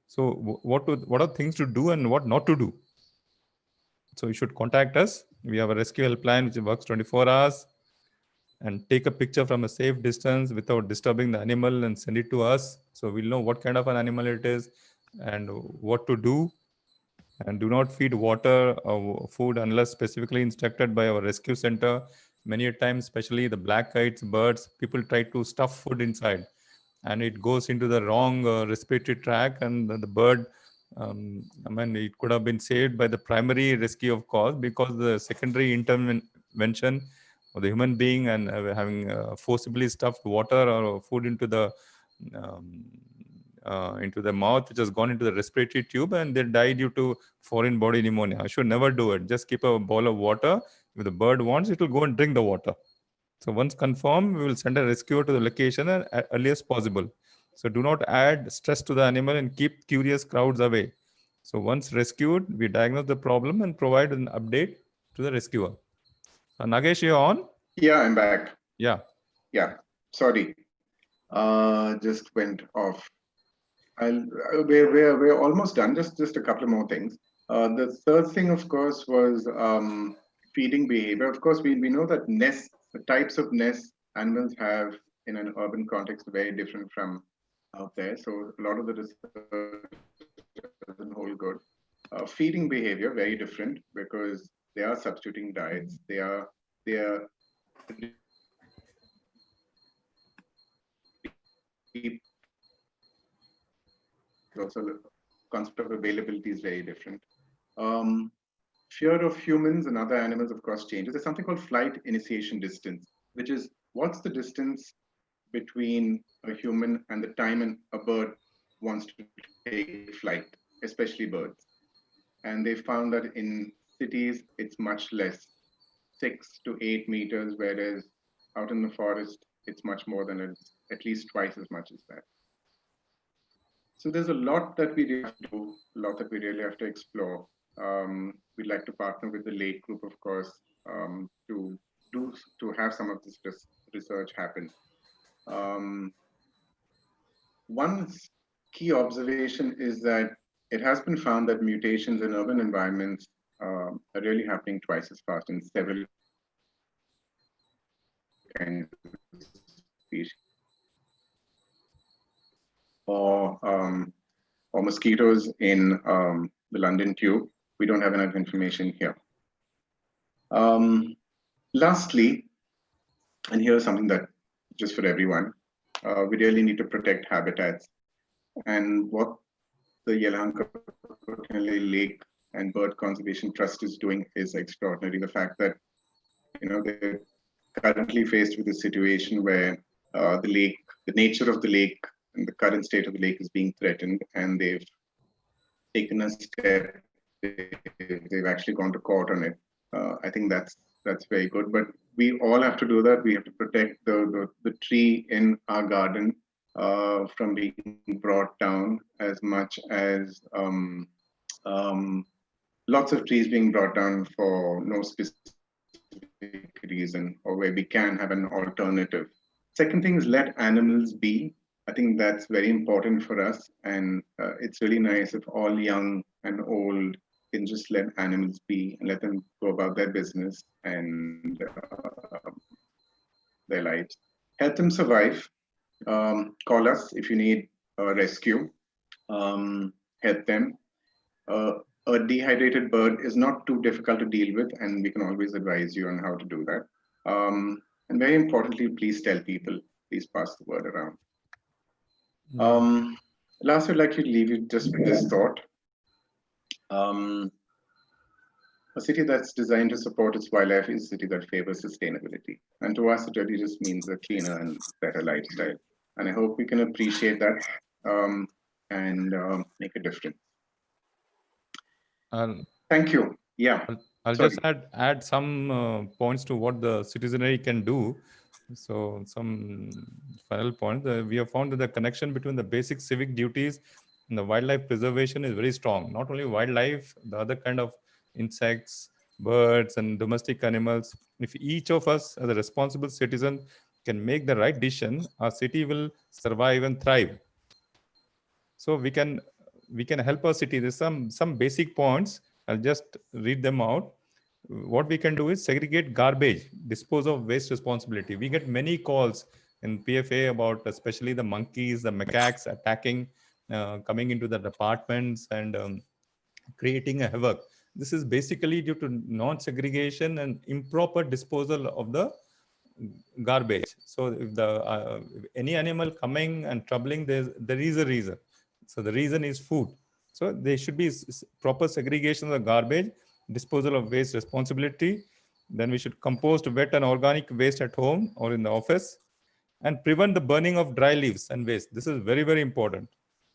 So what are things to do and what not to do? So you should contact us. We have a rescue helpline which works 24 hours, and take a picture from a safe distance without disturbing the animal and send it to us. So we'll know what kind of an animal it is, and what to do. And do not feed water or food unless specifically instructed by our rescue center. Many a times, especially the black kites, birds, people try to stuff food inside, and it goes into the wrong respiratory tract, and the bird, I mean, it could have been saved by the primary rescue, of course, because the secondary intervention of the human being and having forcibly stuffed water or food um, into the mouth, which has gone into the respiratory tube, and they die due to foreign body pneumonia. I should never do it. Just keep a bowl of water. If the bird wants, it will go and drink the water. So once confirmed, we will send a rescuer to the location as early as possible. So do not add stress to the animal and keep curious crowds away. So once rescued, we diagnose the problem and provide an update to the rescuer. Nagesh, you're on? Yeah, I'm back. Yeah. Yeah, sorry. Just went off. We're almost done. Just a couple of more things. The third thing, of course, was feeding behavior. Of course, we know that nests, the types of nests animals have in an urban context are very different from out there. So a lot of the research doesn't hold good. Feeding behavior very different because they are substituting diets. They are also the concept of availability is very different. Fear of humans and other animals, of course, changes. There's something called flight initiation distance, which is what's the distance between a human and the time a bird wants to take flight, especially birds. And they found that in cities, it's much less, 6 to 8 meters, whereas out in the forest, it's much more than at least twice as much as that. So there's a lot that we really have to do, a lot that we really have to explore. We'd like to partner with the Lake Group, of course, to have some of this research happen. One key observation is that it has been found that mutations in urban environments are really happening twice as fast in several kinds of species. Or mosquitoes in the London Tube. We don't have enough information here. Lastly, and here's something that just for everyone, we really need to protect habitats. And what the Yelahanka Lake and Bird Conservation Trust is doing is extraordinary. The fact that they're currently faced with a situation where the nature of the lake and the current state of the lake is being threatened, and they've taken a step. They've actually gone to court on it. I think that's very good. But we all have to do that. We have to protect the tree in our garden from being brought down, as much as lots of trees being brought down for no specific reason, or where we can have an alternative. Second thing is let animals be. I think that's very important for us, and it's really nice if all young and old can just let animals be and let them go about their business and their lives. Help them survive. Call us if you need a rescue. Help them. A dehydrated bird is not too difficult to deal with, and we can always advise you on how to do that. And very importantly, please tell people, please pass the word around. Last, I'd like to leave you just with this thought. A city that's designed to support its wildlife is a city that favors sustainability. And to us, it really just means a cleaner and better lifestyle. And I hope we can appreciate that and make a difference. Thank you. Yeah. I'll just add some points to what the citizenry can do. So some final point, we have found that the connection between the basic civic duties and the wildlife preservation is very strong. Not only wildlife, the other kind of insects, birds, and domestic animals. If each of us as a responsible citizen can make the right decision, our city will survive and thrive. So we can help our city. There's some basic points. I'll just read them out. What we can do is segregate garbage, dispose of waste responsibility. We get many calls in PFA about especially the monkeys, the macaques attacking coming into the apartments and creating a havoc. This is basically due to non-segregation and improper disposal of the garbage. So if if any animal coming and troubling, there is a reason. So the reason is food. So there should be proper segregation of the garbage, disposal of waste responsibility. Then we should compost wet and organic waste at home or in the office, and prevent the burning of dry leaves and waste. This is very, very important.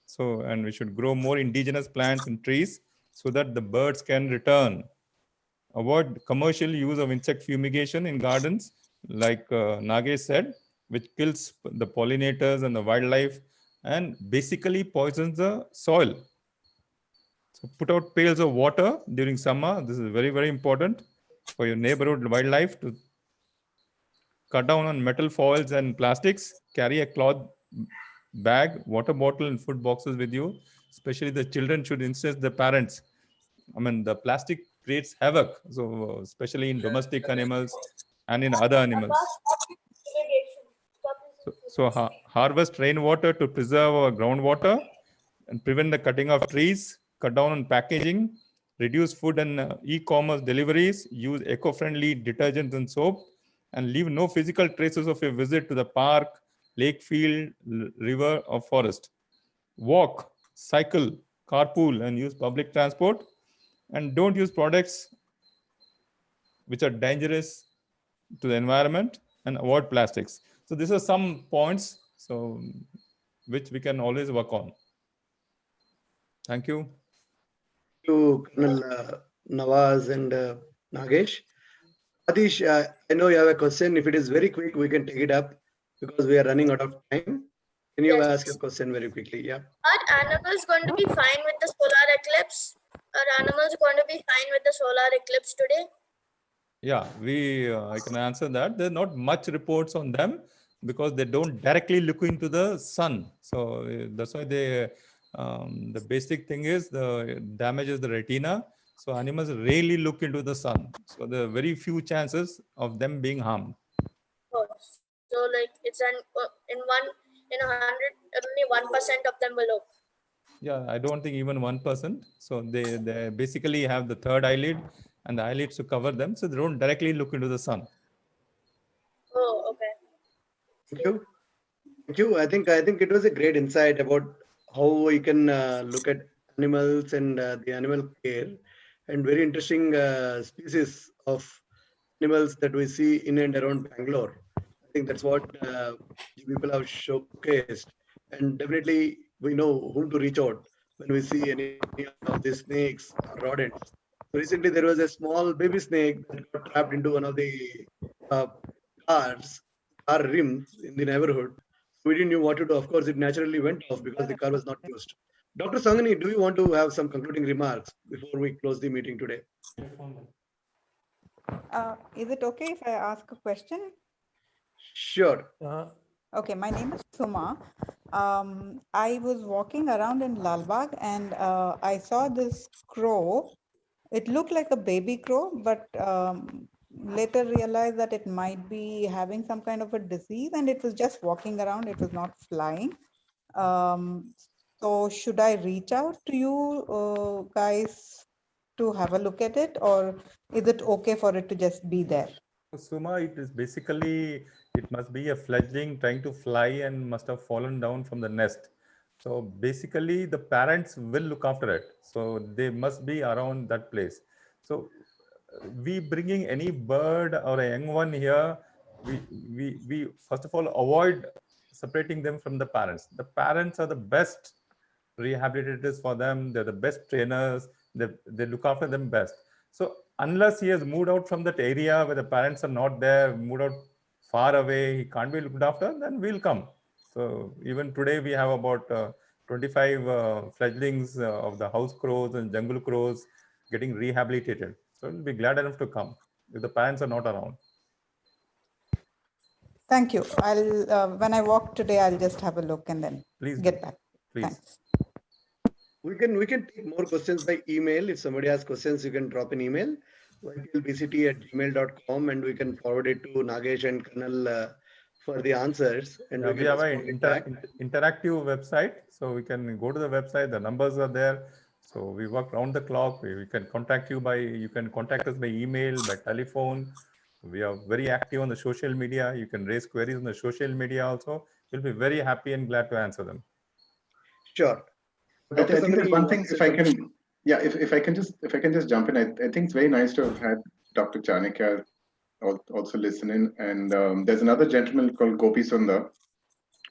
So, and we should grow more indigenous plants and trees so that the birds can return. Avoid commercial use of insect fumigation in gardens, like Nagesh said, which kills the pollinators and the wildlife and basically poisons the soil. So put out pails of water during summer. This is very, very important for your neighborhood wildlife. To cut down on metal foils and plastics. Carry a cloth bag, water bottle, and food boxes with you. Especially the children should insist the parents. I mean, the plastic creates havoc. So especially in domestic animals and in other animals. So harvest rainwater to preserve our groundwater and prevent the cutting of trees. Cut down on packaging. Reduce food and e-commerce deliveries. Use eco-friendly detergents and soap. And leave no physical traces of a visit to the park, lake, field, river, or forest. Walk, cycle, carpool, and use public transport. And don't use products which are dangerous to the environment, and avoid plastics. So these are some points which we can always work on. Thank you. To Colonel Nawaz and Nagesh. Adish, I know you have a question. If it is very quick, we can take it up because we are running out of time. Can you ask your question very quickly? Yeah. Are animals going to be fine with the solar eclipse? Are animals going to be fine with the solar eclipse today? Yeah, I can answer that. There's not much reports on them because they don't directly look into the sun. So that's why the basic thing is the damages the retina. So animals rarely look into the sun. So there are very few chances of them being harmed. Oh, so like it's in 100, only 1% of them will look. Yeah, I don't think even 1%. So they basically have the third eyelid and the eyelids to cover them. So they don't directly look into the sun. Oh, okay. Thank you. Thank you. I think it was a great insight about how we can look at animals and the animal care, and very interesting species of animals that we see in and around Bangalore. I think that's what people have showcased, and definitely we know whom to reach out when we see any of these snakes or rodents. So recently, there was a small baby snake that got trapped into one of the uh, car rims in the neighborhood. We didn't know what to do. Of course, it naturally went off because the car was not used. Dr. Sangani, do you want to have some concluding remarks before we close the meeting today? Is it okay if I ask a question? Sure. Okay, my name is Suma. I was walking around in Lalbagh and I saw this crow. It looked like a baby crow, but later realized that it might be having some kind of a disease and it was just walking around. It was not flying. So should I reach out to you guys to have a look at it, or is it okay for it to just be there? Suma, it is basically, it must be a fledgling trying to fly and must have fallen down from the nest. So basically the parents will look after it. So they must be around that place. So we bringing any bird or a young one here, we first of all avoid separating them from the parents. The parents are the best rehabilitators for them. They're the best trainers. They look after them best. So unless he has moved out from that area where the parents are not there, moved out far away, he can't be looked after, then we'll come. So even today we have about 25 fledglings of the house crows and jungle crows getting rehabilitated. So we'll be glad enough to come if the parents are not around. Thank you. I'll when I walk today, I'll just have a look and then Please get do. back. Please. Thanks. We can take more questions by email. If somebody has questions, you can drop an email, YPLBCT@gmail.com, and we can forward it to Nagesh and Colonel for the answers, and Yeah, we we can have respond it back. an interactive website, so we can go to the website. The numbers are there, so we work round the clock. We can contact you you can contact us by email, by telephone. We are very active on the social media. You can raise queries on the social media also. We'll be very happy and glad to answer them. Sure. I think there's one thing, if I can, yeah, if I can just jump in, I think it's very nice to have had Dr. Chanakya also listen in, and there's another gentleman called Gopi Sundar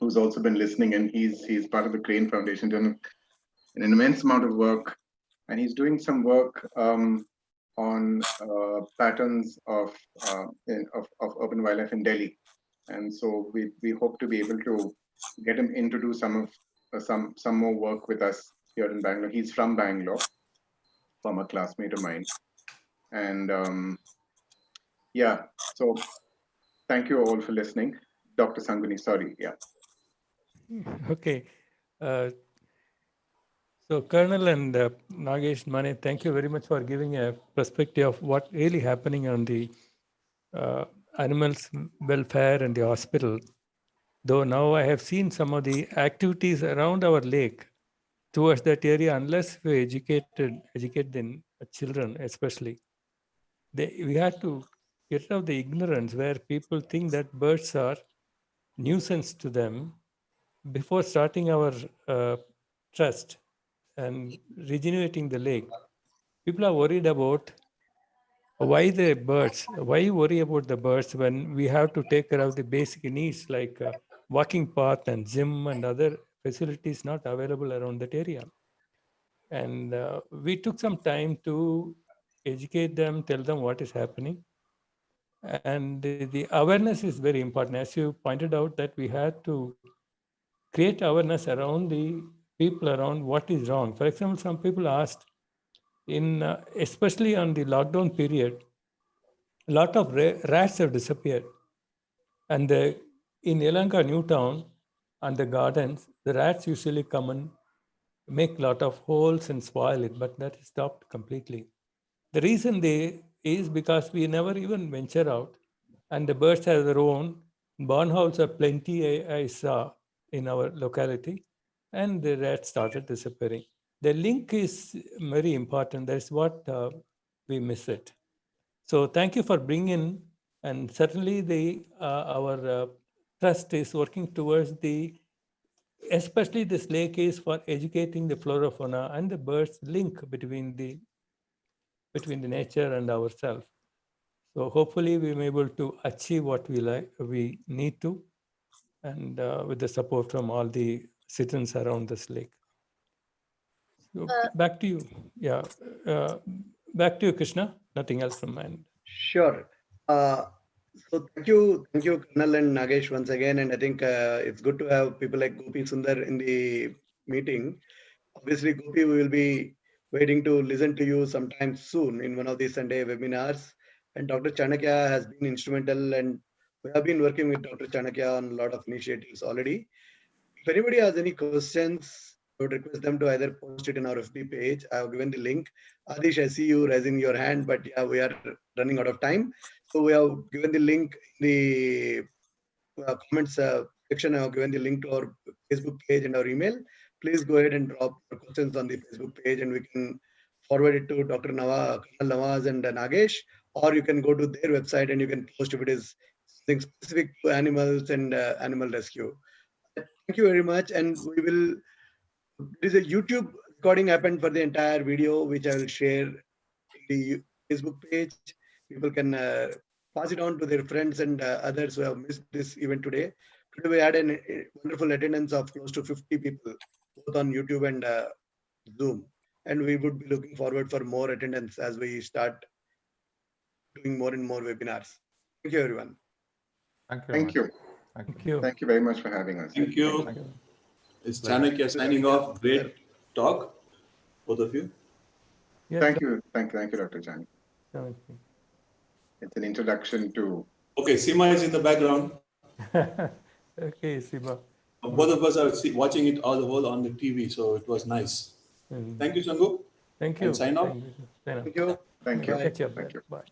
who's also been listening, and he's part of the Crane Foundation, doing an immense amount of work, and he's doing some work on patterns of urban wildlife in Delhi, and so we hope to be able to get him in to do some more work with us here in Bangalore. He's from Bangalore, former classmate of mine, and yeah. So thank you all for listening, Dr. Sanguni. Sorry, yeah. Okay. So Colonel and Nagesh, Mane, thank you very much for giving a perspective of what really happening on the animals' welfare and the hospital. Though now I have seen some of the activities around our lake towards that area, unless we educate the children especially, we have to get out of the ignorance where people think that birds are nuisance to them before starting our trust and regenerating the lake. People are worried about why you worry about the birds when we have to take care of the basic needs like walking path and gym and other facilities not available around that area. And we took some time to educate them, tell them what is happening. And the awareness is very important. As you pointed out, that we had to create awareness around the people around what is wrong. For example, some people asked, especially on the lockdown period, a lot of rats have disappeared. And in Yelanga New Town and the gardens, the rats usually come and make a lot of holes and spoil it, but that is stopped completely. The reason is because we never even venture out, and the birds have their own. Barn houses are plenty, I saw in our locality, and the rats started disappearing. The link is very important. That's what we miss it. So thank you for bringing, and certainly our trust is working towards especially this lake is for educating the flora, fauna, and the birds link between the nature and ourselves. So hopefully we will be able to achieve what we need to, and with the support from all the citizens around this lake. So back to you. Yeah, back to you, Krishna. Nothing else from my end. Sure. So thank you, Colonel and Nagesh once again. And I think it's good to have people like Gopi Sundar in the meeting. Obviously, Gopi, we will be waiting to listen to you sometime soon in one of these Sunday webinars. And Dr. Chanakya has been instrumental, and we have been working with Dr. Chanakya on a lot of initiatives already. If anybody has any questions, I would request them to either post it in our FB page. I have given the link. Adish, I see you raising your hand, but yeah, we are running out of time. So we have given the link in the comments section. I have given the link to our Facebook page and our email. Please go ahead and drop your questions on the Facebook page, and we can forward it to Dr. Colonel Nawaz and Nagesh, or you can go to their website and you can post if it is something specific to animals and animal rescue. Thank you very much, and we will. There is a YouTube recording happened for the entire video, which I will share in the Facebook page. People can pass it on to their friends and others who have missed this event today. Today we had a wonderful attendance of close to 50 people, both on YouTube and Zoom. And we would be looking forward for more attendance as we start doing more and more webinars. Thank you, everyone. Thank you. Thank you. Thank you. Thank you very much for having us. Thank you. Thank you. It's Chanakya signing off. Great talk, both of you. Yeah, Thank you, Dr. Chan. thank It's an introduction to. Okay, Seema is in the background. you. Okay, Siba. Both of us are watching it all the whole on the TV, so it was nice. Thank you, Sanghu. Thank you. And sign off. Thank you. Sign off. Thank you. Thank you. Catch you up Thank there. you. Bye.